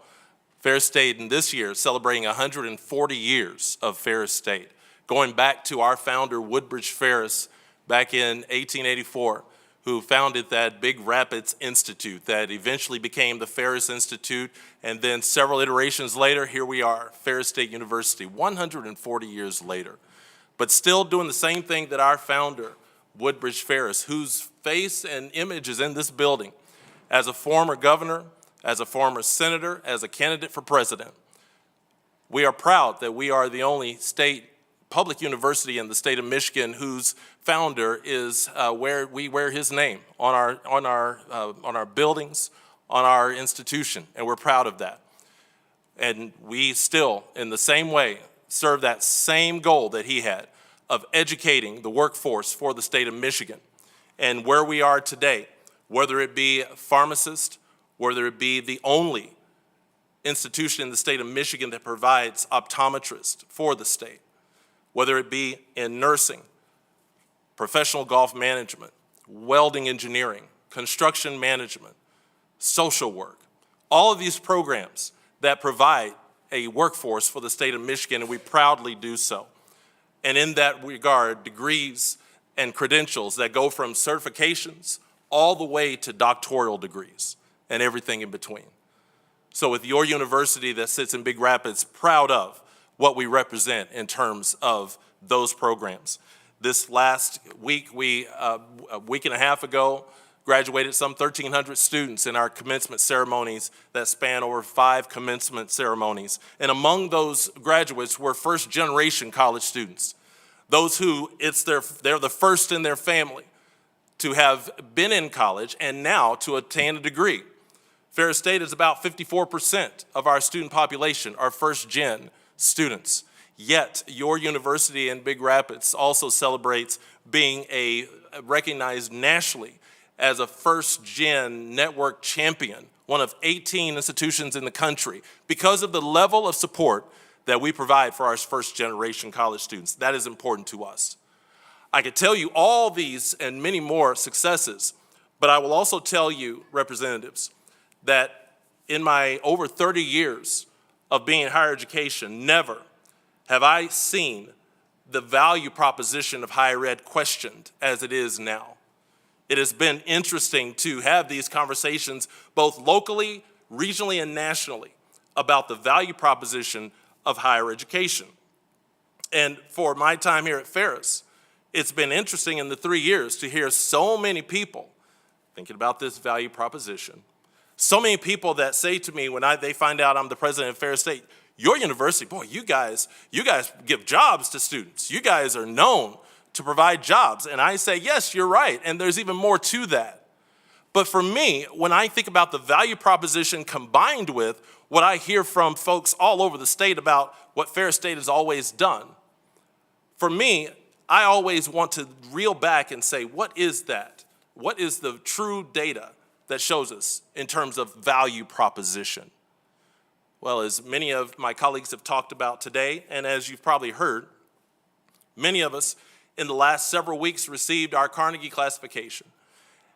Ferris State in this year celebrating 140 years of Ferris State, going back to our founder Woodbridge Ferris back in 1884, who founded that Big Rapids Institute that eventually became the Ferris Institute, and then several iterations later, here we are, Ferris State University, 140 years later. But still doing the same thing that our founder, Woodbridge Ferris, whose face and image is in this building, as a former governor, as a former senator, as a candidate for president. We are proud that we are the only state public university in the state of Michigan whose founder is where we wear his name on our buildings, on our institution, and we're proud of that. And we still, in the same way, serve that same goal that he had of educating the workforce for the state of Michigan. And where we are today, whether it be a pharmacist, whether it be the only institution in the state of Michigan that provides optometrists for the state, whether it be in nursing, professional golf management, welding engineering, construction management, social work, all of these programs that provide a workforce for the state of Michigan, and we proudly do so. And in that regard, degrees and credentials that go from certifications all the way to doctoral degrees and everything in between. So with your university that sits in Big Rapids, proud of what we represent in terms of those programs. This last week, a week and a half ago, graduated some 1,300 students in our commencement ceremonies that span over 5 commencement ceremonies. And among those graduates were first-generation college students, those who they're the first in their family to have been in college and now to attain a degree. Ferris State is about 54% of our student population are first-gen students. Yet your university in Big Rapids also celebrates being recognized nationally as a first-gen network champion, one of 18 institutions in the country, because of the level of support that we provide for our first-generation college students. That is important to us. I could tell you all these and many more successes, but I will also tell you, representatives, that in my over 30 years of being in higher education, never have I seen the value proposition of higher ed questioned as it is now. It has been interesting to have these conversations both locally, regionally, and nationally about the value proposition of higher education. And for my time here at Ferris, it's been interesting in the 3 years to hear so many people thinking about this value proposition. So many people that say to me when they find out I'm the president of Ferris State, your university, boy, you guys give jobs to students. You guys are known to provide jobs. And I say, yes, you're right, and there's even more to that. But for me, when I think about the value proposition combined with what I hear from folks all over the state about what Ferris State has always done, for me, I always want to reel back and say, what is that? What is the true data that shows us in terms of value proposition? Well, as many of my colleagues have talked about today, and as you've probably heard, many of us in the last several weeks received our Carnegie classification.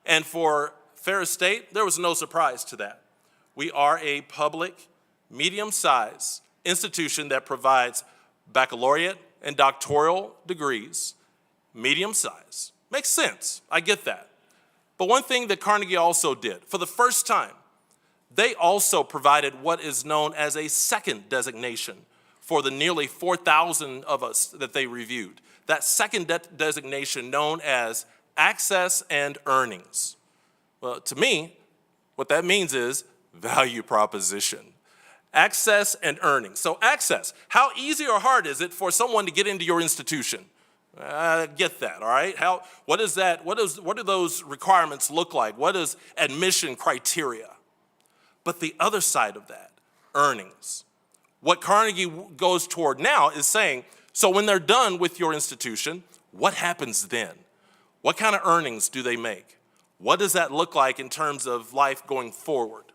And for Ferris State, there was no surprise to that. We are a public, medium-sized institution that provides baccalaureate and doctoral degrees, medium-sized. Makes sense, I get that. But one thing that Carnegie also did, for the first time, they also provided what is known as a second designation for the nearly 4,000 of us that they reviewed. That second designation known as access and earnings. Well, to me, what that means is value proposition. Access and earnings. So access, how easy or hard is it for someone to get into your institution? Get that, all right? What is that? What do those requirements look like? What is admission criteria? But the other side of that, earnings. What Carnegie goes toward now is saying, so when they're done with your institution, what happens then? What kind of earnings do they make? What does that look like in terms of life going forward?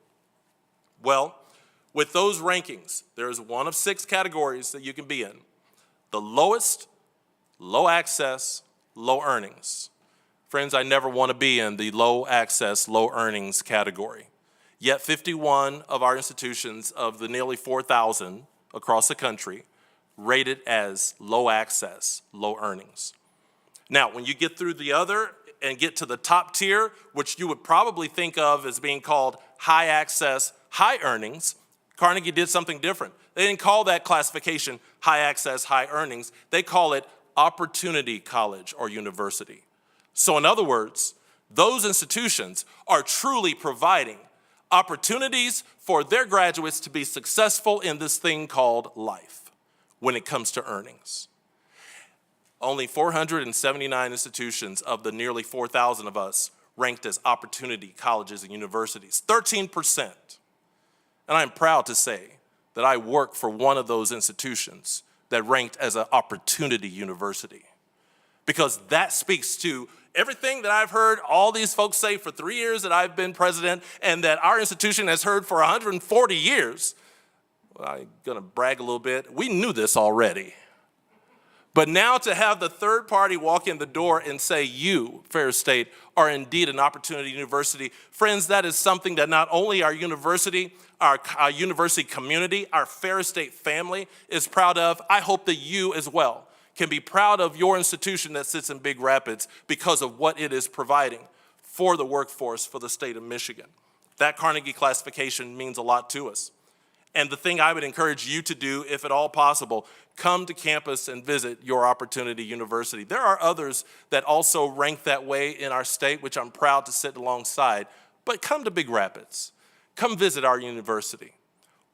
Well, with those rankings, there's one of 6 categories that you can be in. The lowest, low access, low earnings. Friends, I never want to be in the low access, low earnings category. Yet 51 of our institutions of the nearly 4,000 across the country rated as low access, low earnings. Now, when you get through the other and get to the top tier, which you would probably think of as being called high access, high earnings, Carnegie did something different. They didn't call that classification high access, high earnings. They call it opportunity college or university. So in other words, those institutions are truly providing Opportunities for their graduates to be successful in this thing called life when it comes to earnings. Only 479 institutions of the nearly 4,000 of us ranked as opportunity colleges and universities, 13%. And I'm proud to say that I work for one of those institutions that ranked as an opportunity university, because that speaks to everything that I've heard all these folks say for 3 years that I've been president, and that our institution has heard for 140 years. Well, I'm gonna brag a little bit. We knew this already. But now to have the third party walk in the door and say, you, Ferris State, are indeed an opportunity university. Friends, that is something that not only our university, our university community, our Ferris State family is proud of. I hope that you as well can be proud of your institution that sits in Big Rapids because of what it is providing for the workforce for the state of Michigan. That Carnegie classification means a lot to us. And the thing I would encourage you to do, if at all possible, come to campus and visit your opportunity university. There are others that also rank that way in our state, which I'm proud to sit alongside, but come to Big Rapids. Come visit our university.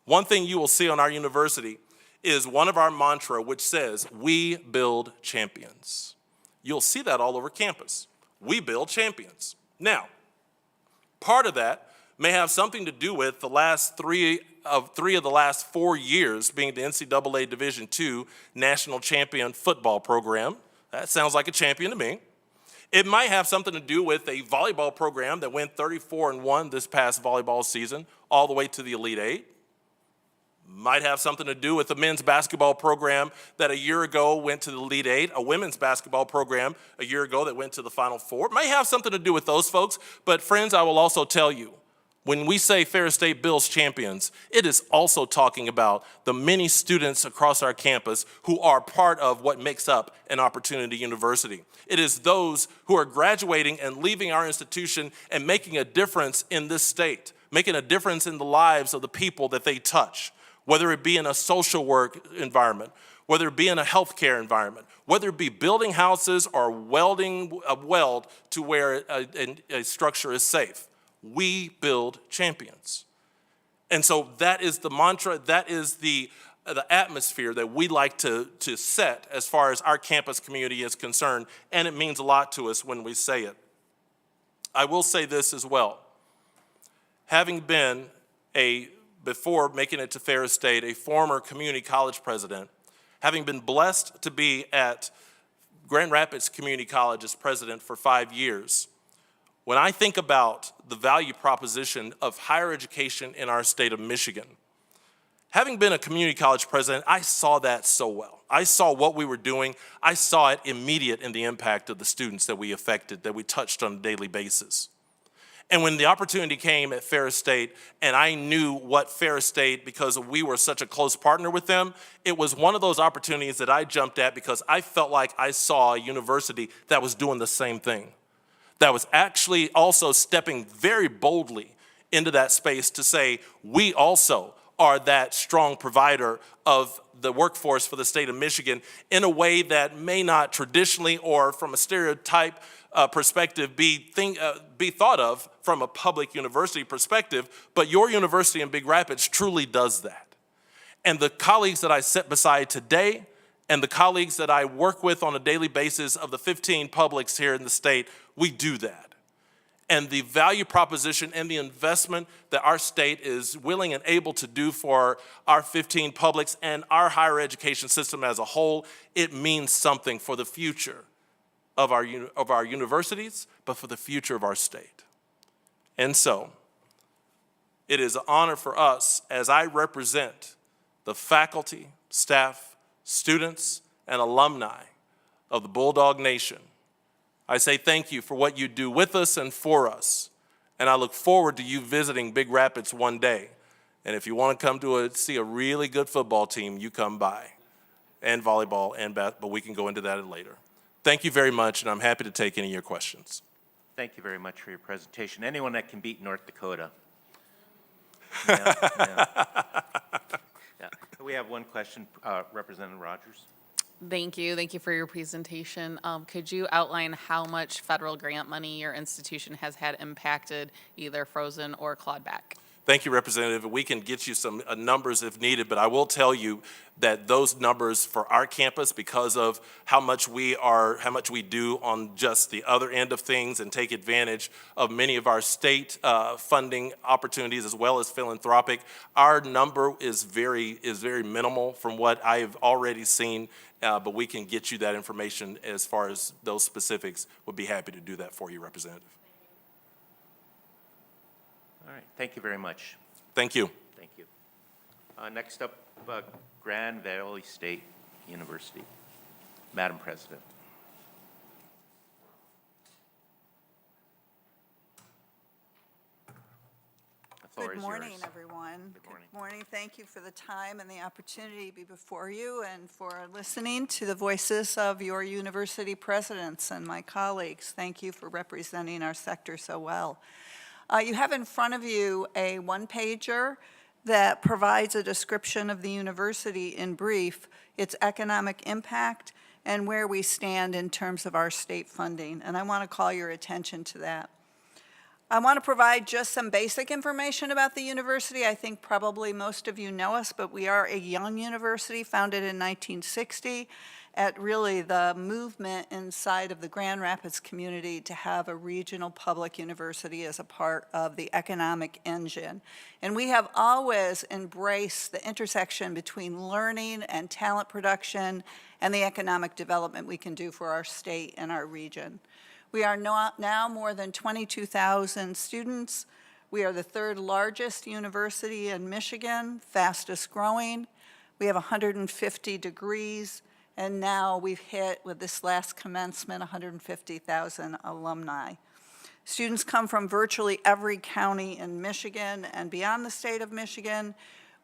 One thing you will see on our university is one of our mantra, which says, we build champions. You'll see that all over campus. We build champions. Now, part of that may have something to do with the last three of the last 4 years being the NCAA Division II National Champion Football Program. That sounds like a champion to me. It might have something to do with a volleyball program that went 34-1 this past volleyball season, all the way to the Elite Eight. Might have something to do with a men's basketball program that a year ago went to the Elite Eight, a women's basketball program a year ago that went to the Final Four. It might have something to do with those folks, but friends, I will also tell you, when we say Ferris State builds champions, it is also talking about the many students across our campus who are part of what makes up an opportunity university. It is those who are graduating and leaving our institution and making a difference in this state, making a difference in the lives of the people that they touch, whether it be in a social work environment, whether it be in a healthcare environment, whether it be building houses or welding a weld to where a structure is safe. We build champions. And so that is the mantra, that is the atmosphere that we like to set as far as our campus community is concerned, and it means a lot to us when we say it. I will say this as well. Having been before making it to Ferris State, a former community college president, having been blessed to be at Grand Rapids Community College as president for 5 years, when I think about the value proposition of higher education in our state of Michigan, having been a community college president, I saw that so well. I saw what we were doing. I saw it immediate in the impact of the students that we affected, that we touched on a daily basis. And when the opportunity came at Ferris State, and I knew what Ferris State, because we were such a close partner with them, it was one of those opportunities that I jumped at because I felt like I saw a university that was doing the same thing, that was actually also stepping very boldly into that space to say, we also are that strong provider of the workforce for the state of Michigan in a way that may not traditionally or from a stereotype perspective be thought of from a public university perspective, but your university in Big Rapids truly does that. And the colleagues that I sit beside today and the colleagues that I work with on a daily basis of the 15 publics here in the state, we do that. And the value proposition and the investment that our state is willing and able to do for our 15 publics and our higher education system as a whole, it means something for the future of our universities, but for the future of our state. And so, it is an honor for us as I represent the faculty, staff, students, and alumni of the Bulldog Nation. I say thank you for what you do with us and for us. And I look forward to you visiting Big Rapids one day. And if you want to come to see a really good football team, you come by. And volleyball and basketball, but we can go into that later. Thank you very much, and I'm happy to take any of your questions. Thank you very much for your presentation. Anyone that can beat North Dakota. Yeah. We have one question, Representative Rogers. Thank you. Thank you for your presentation. Could you outline how much federal grant money your institution has had impacted, either frozen or clawed back? Thank you, Representative. We can get you some numbers if needed, but I will tell you that those numbers for our campus, because of how much we do on just the other end of things and take advantage of many of our state funding opportunities as well as philanthropic, our number is very minimal from what I've already seen, but we can get you that information as far as those specifics. Would be happy to do that for you, Representative. All right, thank you very much. Thank you. Thank you. Next up, Grand Valley State University. Madam President. The floor Good is morning, yours. everyone. Good morning. Good morning. Thank you for the time and the opportunity to be before you and for listening to the voices of your university presidents and my colleagues. Thank you for representing our sector so well. You have in front of you a one-pager that provides a description of the university in brief, its economic impact, and where we stand in terms of our state funding. And I want to call your attention to that. I want to provide just some basic information about the university. I think probably most of you know us, but we are a young university founded in 1960 at really the movement inside of the Grand Rapids community to have a regional public university as a part of the economic engine. And we have always embraced the intersection between learning and talent production and the economic development we can do for our state and our region. We are now more than 22,000 students. We are the third largest university in Michigan, fastest growing. We have 150 degrees, and now we've hit, with this last commencement, 150,000 alumni. Students come from virtually every county in Michigan and beyond the state of Michigan.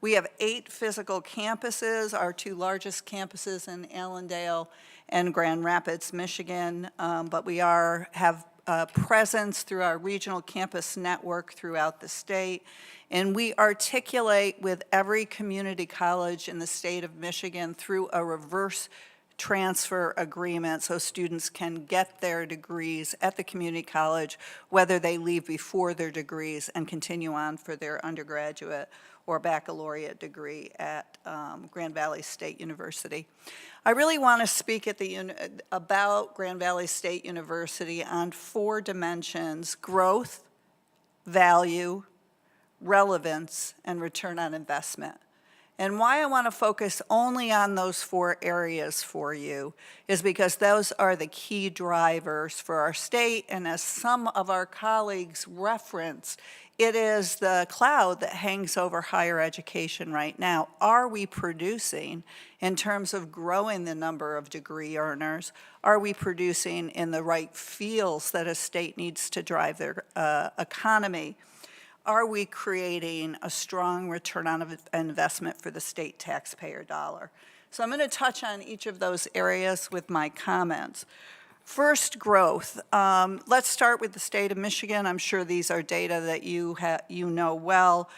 We have 8 physical campuses, our 2 largest campuses in Allendale and Grand Rapids, Michigan, but we have presence through our regional campus network throughout the state, and we articulate with every community college in the state of Michigan through a reverse transfer agreement so students can get their degrees at the community college, whether they leave before their degrees and continue on for their undergraduate or baccalaureate degree at Grand Valley State University. I really want to speak about Grand Valley State University on 4 dimensions: growth, value, relevance, and return on investment. And why I want to focus only on those 4 areas for you is because those are the key drivers for our state, and as some of our colleagues reference, it is the cloud that hangs over higher education right now. Are we producing in terms of growing the number of degree earners? Are we producing in the right fields that a state needs to drive their economy? Are we creating a strong return on investment for the state taxpayer dollar? So I'm going to touch on each of those areas with my comments. First, growth. Let's start with the state of Michigan. I'm sure these are data that you know well.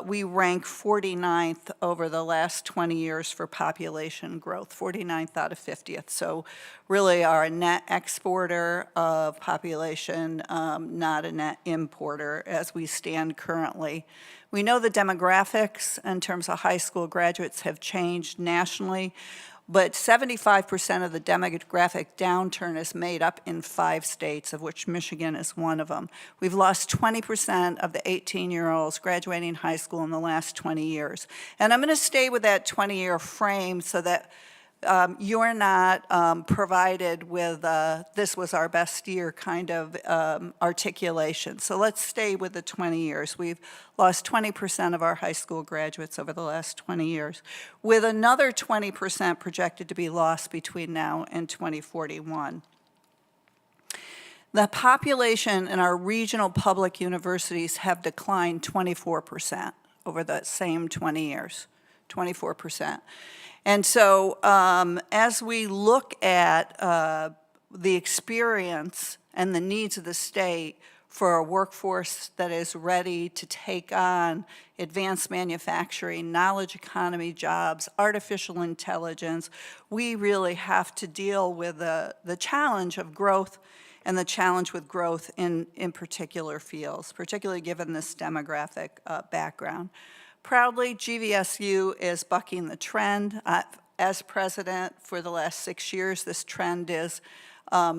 We rank 49th over the last 20 years for population growth, 49th out of 50th. So really are a net exporter of population, not a net importer as we stand currently. We know the demographics in terms of high school graduates have changed nationally, but 75% of the demographic downturn is made up in 5 states, of which Michigan is one of them. We've lost 20% of the 18-year-olds graduating high school in the last 20 years. And I'm going to stay with that 20-year frame so that you're not provided with this was our best year kind of articulation. So let's stay with the 20 years. We've lost 20% of our high school graduates over the last 20 years, with another 20% projected to be lost between now and 2041. The population in our regional public universities have declined 24% over the same 20 years, 24%. And so as we look at the experience and the needs of the state for a workforce that is ready to take on advanced manufacturing, knowledge economy jobs, artificial intelligence, we really have to deal with the challenge of growth and the challenge with growth in particular fields, particularly given this demographic background. Proudly, GVSU is bucking the trend. As president for the last 6 years, this trend is a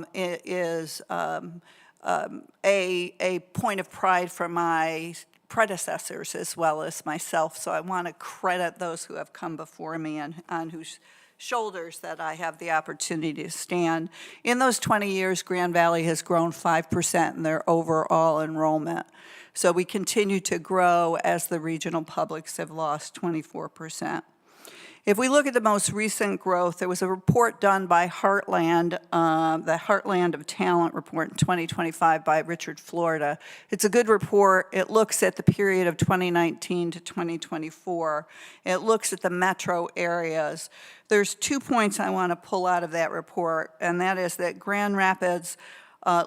point of pride for my predecessors as well as myself. So I want to credit those who have come before me and on whose shoulders that I have the opportunity to stand. In those 20 years, Grand Valley has grown 5% in their overall enrollment. So we continue to grow as the regional publics have lost 24%. If we look at the most recent growth, there was a report done by Heartland, the Heartland of Talent report in 2025 by Richard Florida. It's a good report. It looks at the period of 2019 to 2024. It looks at the metro areas. There's 2 points I want to pull out of that report, and that is that Grand Rapids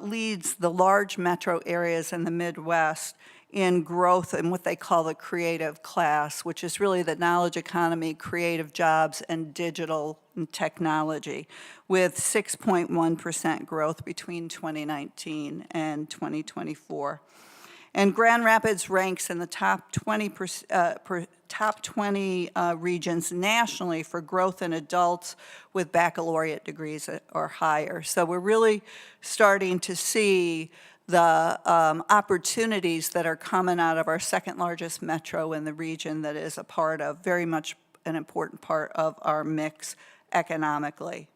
leads the large metro areas in the Midwest in growth in what they call the creative class, which is really the knowledge economy, creative jobs, and digital and technology, with 6.1% growth between 2019 and 2024. And Grand Rapids ranks in the top 20 regions nationally for growth in adults with baccalaureate degrees or higher. So we're really starting to see the opportunities that are coming out of our second largest metro in the region that is a part of, very much an important part of our mix economically.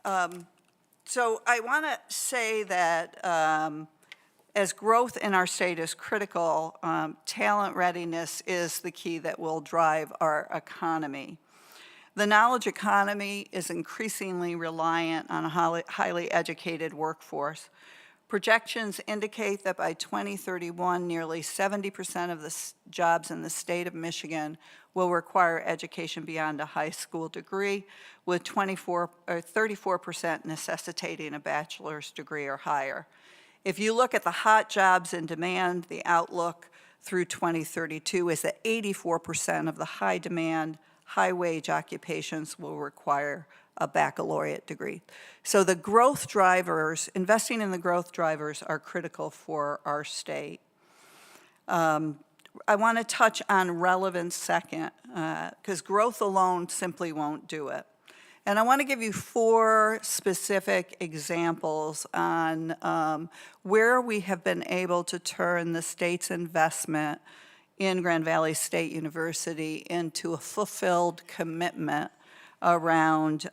So I want to say that as growth in our state is critical, talent readiness is the key that will drive our economy. The knowledge economy is increasingly reliant on a highly educated workforce. Projections indicate that by 2031, nearly 70% of the jobs in the state of Michigan will require education beyond a high school degree, with 34% necessitating a bachelor's degree or higher. If you look at the hot jobs in demand, the outlook through 2032 is that 84% of the high demand, high wage occupations will require a baccalaureate degree. So the growth drivers, investing in the growth drivers are critical for our state. I want to touch on relevance second, because growth alone simply won't do it. And I want to give you 4 specific examples on where we have been able to turn the state's investment in Grand Valley State University into a fulfilled commitment around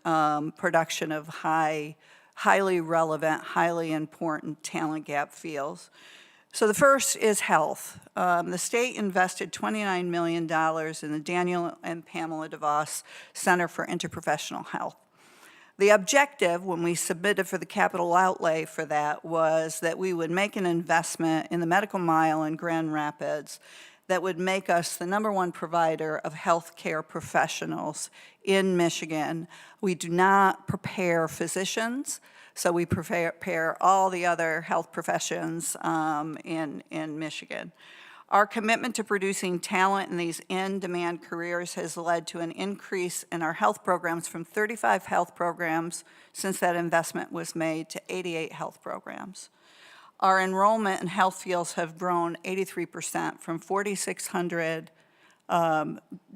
production of highly relevant, highly important talent gap fields. So the first is health. The state invested $29 million in the Daniel and Pamela DeVos Center for Interprofessional Health. The objective when we submitted for the capital outlay for that was that we would make an investment in the medical mile in Grand Rapids that would make us the #1 provider of healthcare professionals in Michigan. We do not prepare physicians, so we prepare all the other health professions in Michigan. Our commitment to producing talent in these in-demand careers has led to an increase in our health programs from 35 health programs since that investment was made to 88 health programs. Our enrollment in health fields have grown 83% from 4,600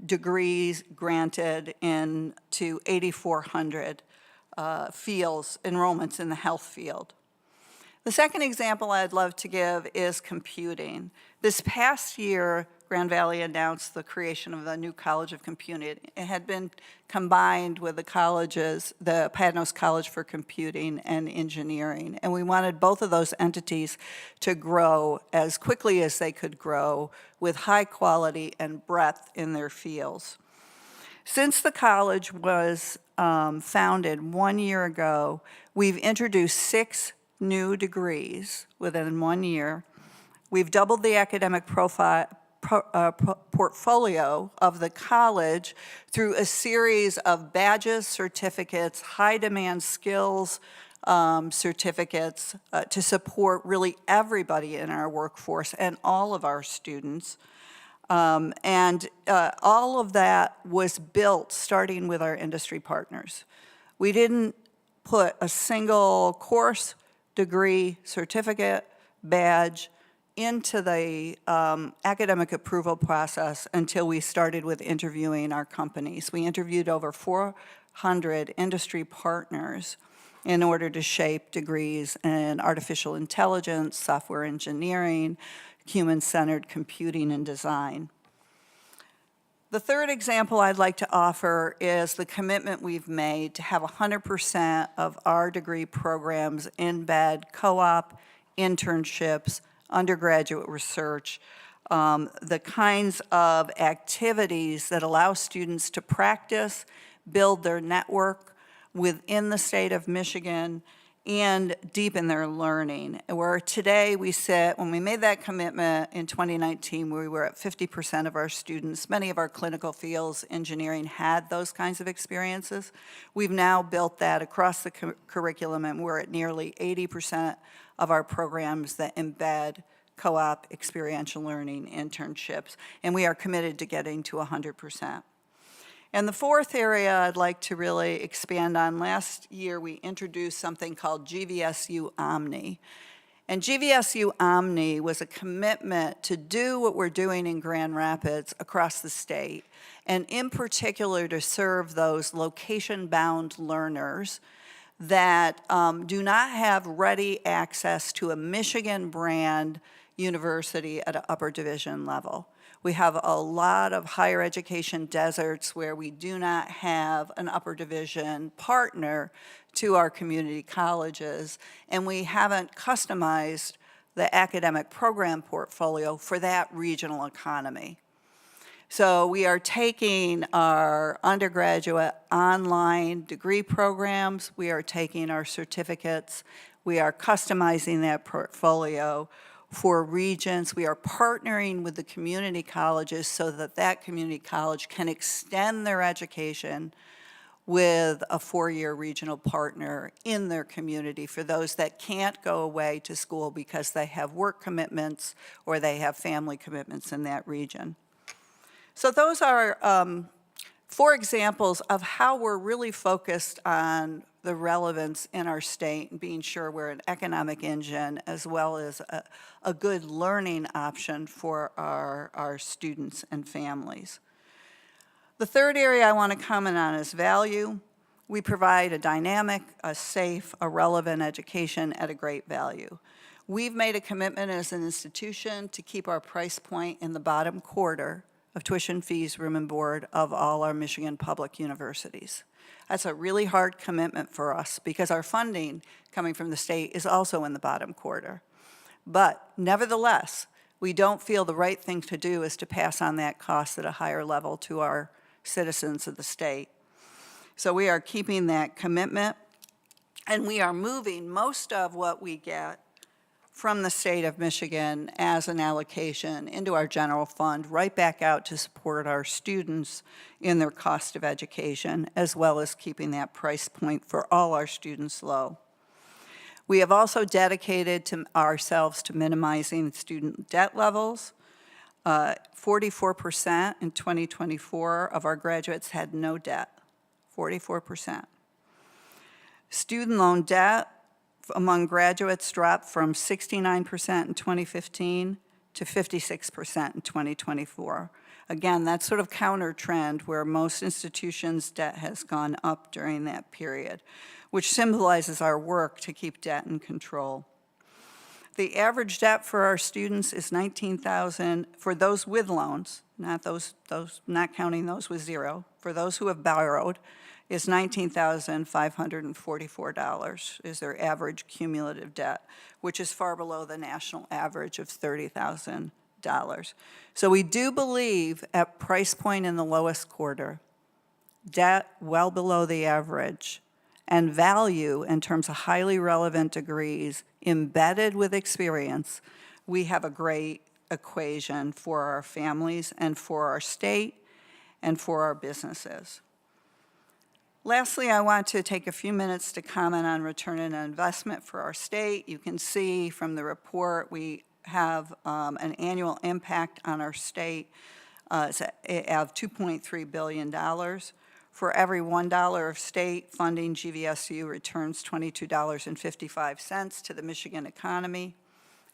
degrees granted to 8,400 enrollments in the health field. The second example I'd love to give is computing. This past year, Grand Valley announced the creation of a new College of Computing. It had been combined with the colleges, the Padnos College for Computing and Engineering, and we wanted both of those entities to grow as quickly as they could grow with high quality and breadth in their fields. Since the college was founded 1 year ago, we've introduced 6 new degrees within 1 year. We've doubled the academic portfolio of the college through a series of badges, certificates, high-demand skills certificates to support really everybody in our workforce and all of our students. All of that was built starting with our industry partners. We didn't put a single course degree, certificate, badge into the academic approval process until we started with interviewing our companies. We interviewed over 400 industry partners in order to shape degrees in artificial intelligence, software engineering, human-centered computing and design. The third example I'd like to offer is the commitment we've made to have 100% of our degree programs embed co-op, internships, undergraduate research, the kinds of activities that allow students to practice, build their network within the state of Michigan, and deepen their learning. Where today we sit, when we made that commitment in 2019, we were at 50% of our students. Many of our clinical fields, engineering, had those kinds of experiences. We've now built that across the curriculum, and we're at nearly 80% of our programs that embed co-op, experiential learning, internships, and we are committed to getting to 100%. And the fourth area I'd like to really expand on, last year we introduced something called GVSU Omni. And GVSU Omni was a commitment to do what we're doing in Grand Rapids across the state, and in particular to serve those location-bound learners that do not have ready access to a Michigan brand university at an upper division level. We have a lot of higher education deserts where we do not have an upper division partner to our community colleges, and we haven't customized the academic program portfolio for that regional economy. So we are taking our undergraduate online degree programs, we are taking our certificates, we are customizing that portfolio for regions. We are partnering with the community colleges so that that community college can extend their education with a 4-year regional partner in their community for those that can't go away to school because they have work commitments or they have family commitments in that region. So those are 4 examples of how we're really focused on the relevance in our state and being sure we're an economic engine as well as a good learning option for our students and families. The third area I want to comment on is value. We provide a dynamic, a safe, a relevant education at a great value. We've made a commitment as an institution to keep our price point in the bottom quarter of tuition fees, room and board of all our Michigan public universities. That's a really hard commitment for us because our funding coming from the state is also in the bottom quarter. But nevertheless, we don't feel the right thing to do is to pass on that cost at a higher level to our citizens of the state. So we are keeping that commitment, and we are moving most of what we get from the state of Michigan as an allocation into our general fund, right back out to support our students in their cost of education, as well as keeping that price point for all our students low. We have also dedicated ourselves to minimizing student debt levels. 44% in 2024 of our graduates had no debt, 44%. Student loan debt among graduates dropped from 69% in 2015 to 56% in 2024. Again, that's sort of counter trend where most institutions' debt has gone up during that period, which symbolizes our work to keep debt in control. The average debt for our students is $19,000 for those with loans, not counting those with zero. For those who have borrowed, is $19,544 is their average cumulative debt, which is far below the national average of $30,000. So we do believe at price point in the lowest quarter, debt well below the average, and value in terms of highly relevant degrees embedded with experience, we have a great equation for our families and for our state and for our businesses. Lastly, I want to take a few minutes to comment on return on investment for our state. You can see from the report we have an annual impact on our state of $2.3 billion. For every $1 of state funding, GVSU returns $22.55 to the Michigan economy.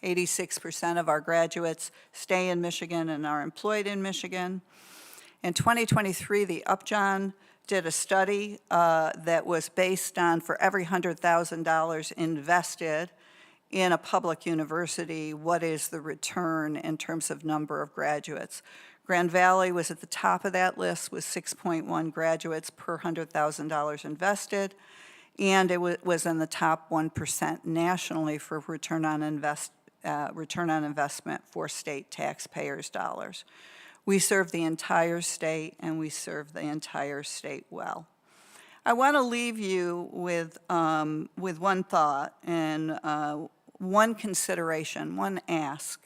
86% of our graduates stay in Michigan and are employed in Michigan. In 2023, the Upjohn did a study that was based on for every $100,000 invested in a public university, what is the return in terms of number of graduates? Grand Valley was at the top of that list with 6.1 graduates per $100,000 invested, and it was in the top 1% nationally for return on investment for state taxpayers' dollars. We serve the entire state, and we serve the entire state well. I want to leave you with one thought and one consideration, one ask.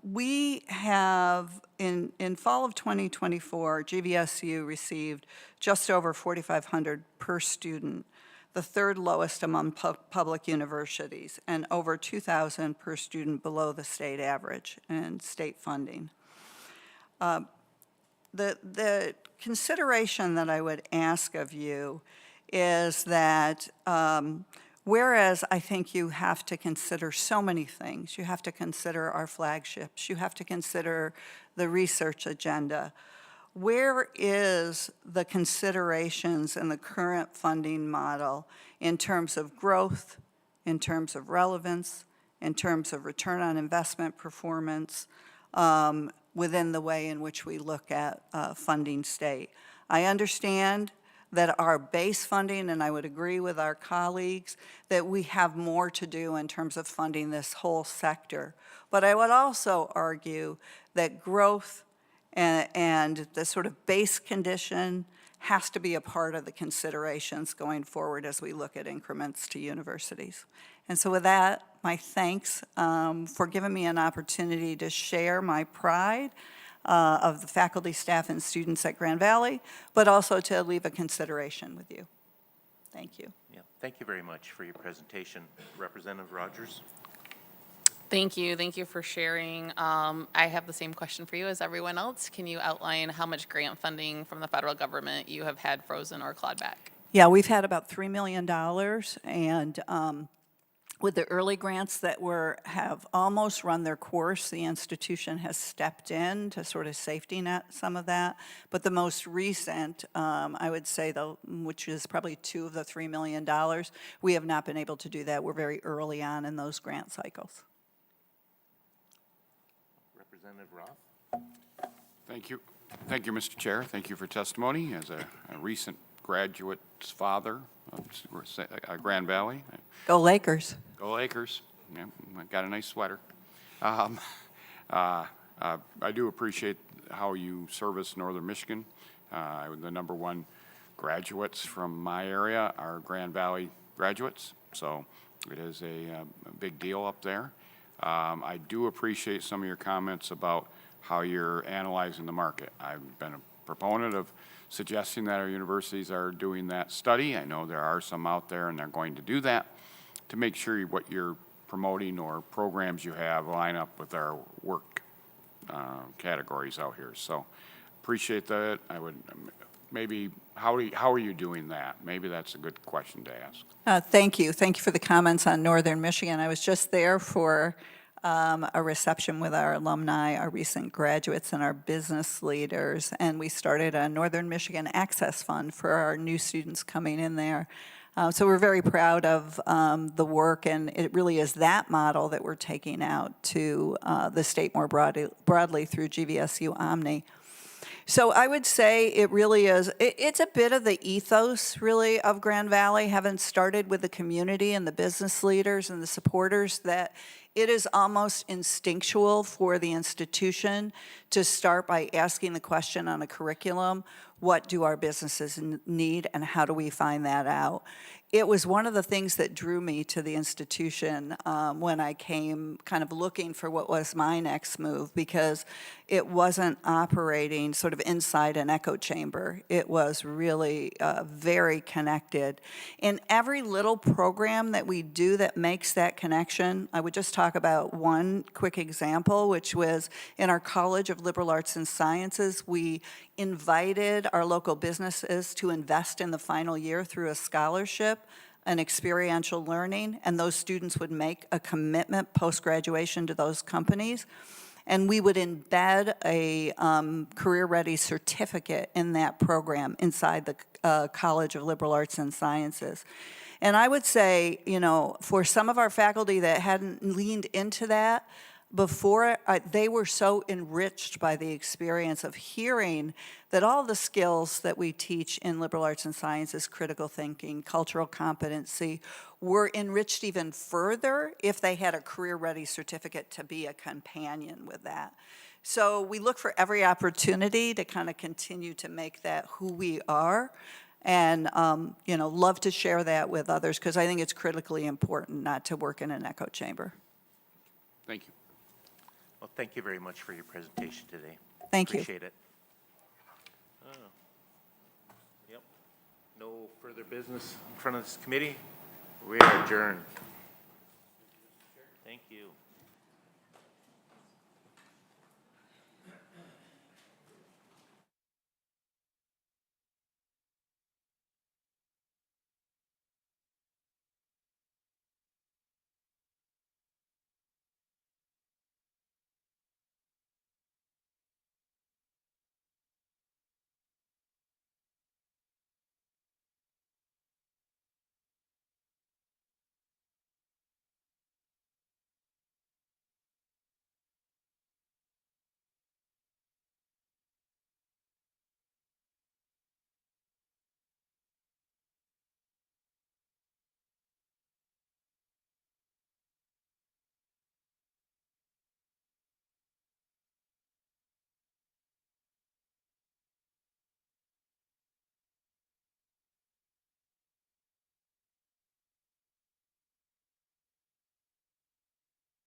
We have, in fall of 2024, GVSU received just over $4,500 per student, the third lowest among public universities, and over $2,000 per student below the state average in state funding. The consideration that I would ask of you is that whereas I think you have to consider so many things, you have to consider our flagships, you have to consider the research agenda, where is the considerations in the current funding model in terms of growth, in terms of relevance, in terms of return on investment performance, within the way in which we look at funding state? I understand that our base funding, and I would agree with our colleagues, that we have more to do in terms of funding this whole sector. But I would also argue that growth and the sort of base condition has to be a part of the considerations going forward as we look at increments to universities. And so with that, my thanks for giving me an opportunity to share my pride of the faculty, staff, and students at Grand Valley, but also to leave a consideration with you. Thank you. Yeah, thank you very much for your presentation. Representative Rogers? Thank you. Thank you for sharing. I have the same question for you as everyone else. Can you outline how much grant funding from the federal government you have had frozen or clawed back? Yeah, we've had about $3 million, and with the early grants that have almost run their course, the institution has stepped in to sort of safety net some of that. But the most recent, I would say, which is probably 2 of the $3 million, we have not been able to do that. We're very early on in those grant cycles. Representative Roth? Thank you. Thank you, Mr. Chair. Thank you for testimony. As a recent graduate's father of Grand Valley. Go Lakers. Go Lakers. Yeah, I got a nice sweater. I do appreciate how you service Northern Michigan. The #1 graduates from my area are Grand Valley graduates, so it is a big deal up there. I do appreciate some of your comments about how you're analyzing the market. I've been a proponent of suggesting that our universities are doing that study. I know there are some out there, and they're going to do that to make sure what you're promoting or programs you have line up with our work categories out here. So appreciate that. I would maybe, how are you doing that? Maybe that's a good question to ask. Thank you. Thank you for the comments on Northern Michigan. I was just there for a reception with our alumni, our recent graduates, and our business leaders, and we started a Northern Michigan Access Fund for our new students coming in there. So we're very proud of the work, and it really is that model that we're taking out to the state more broadly through GVSU Omni. So I would say it really is, it's a bit of the ethos, really, of Grand Valley, having started with the community and the business leaders and the supporters, that it is almost instinctual for the institution to start by asking the question on a curriculum, what do our businesses need and how do we find that out? It was one of the things that drew me to the institution when I came kind of looking for what was my next move, because it wasn't operating sort of inside an echo chamber. It was really very connected. In every little program that we do that makes that connection, I would just talk talk about one quick example, which was in our College of Liberal Arts and Sciences, we invited our local businesses to invest in the final year through a scholarship, an experiential learning, and those students would make a commitment post-graduation to those companies. And we would embed a career-ready certificate in that program inside the College of Liberal Arts and Sciences. And I would say, you know, for some of our faculty that hadn't leaned into that before, they were so enriched by the experience of hearing that all the skills that we teach in liberal arts and sciences, critical thinking, cultural competency, were enriched even further if they had a career-ready certificate to be a companion with that. So we look for every opportunity to kind of continue to make that who we are, and you know, love to share that with others, because I think it's critically important not to work in an echo chamber. Thank you. Well, thank you very much for your presentation today. Thank you. Appreciate it. Yep. No further business in front of this committee. We are adjourned.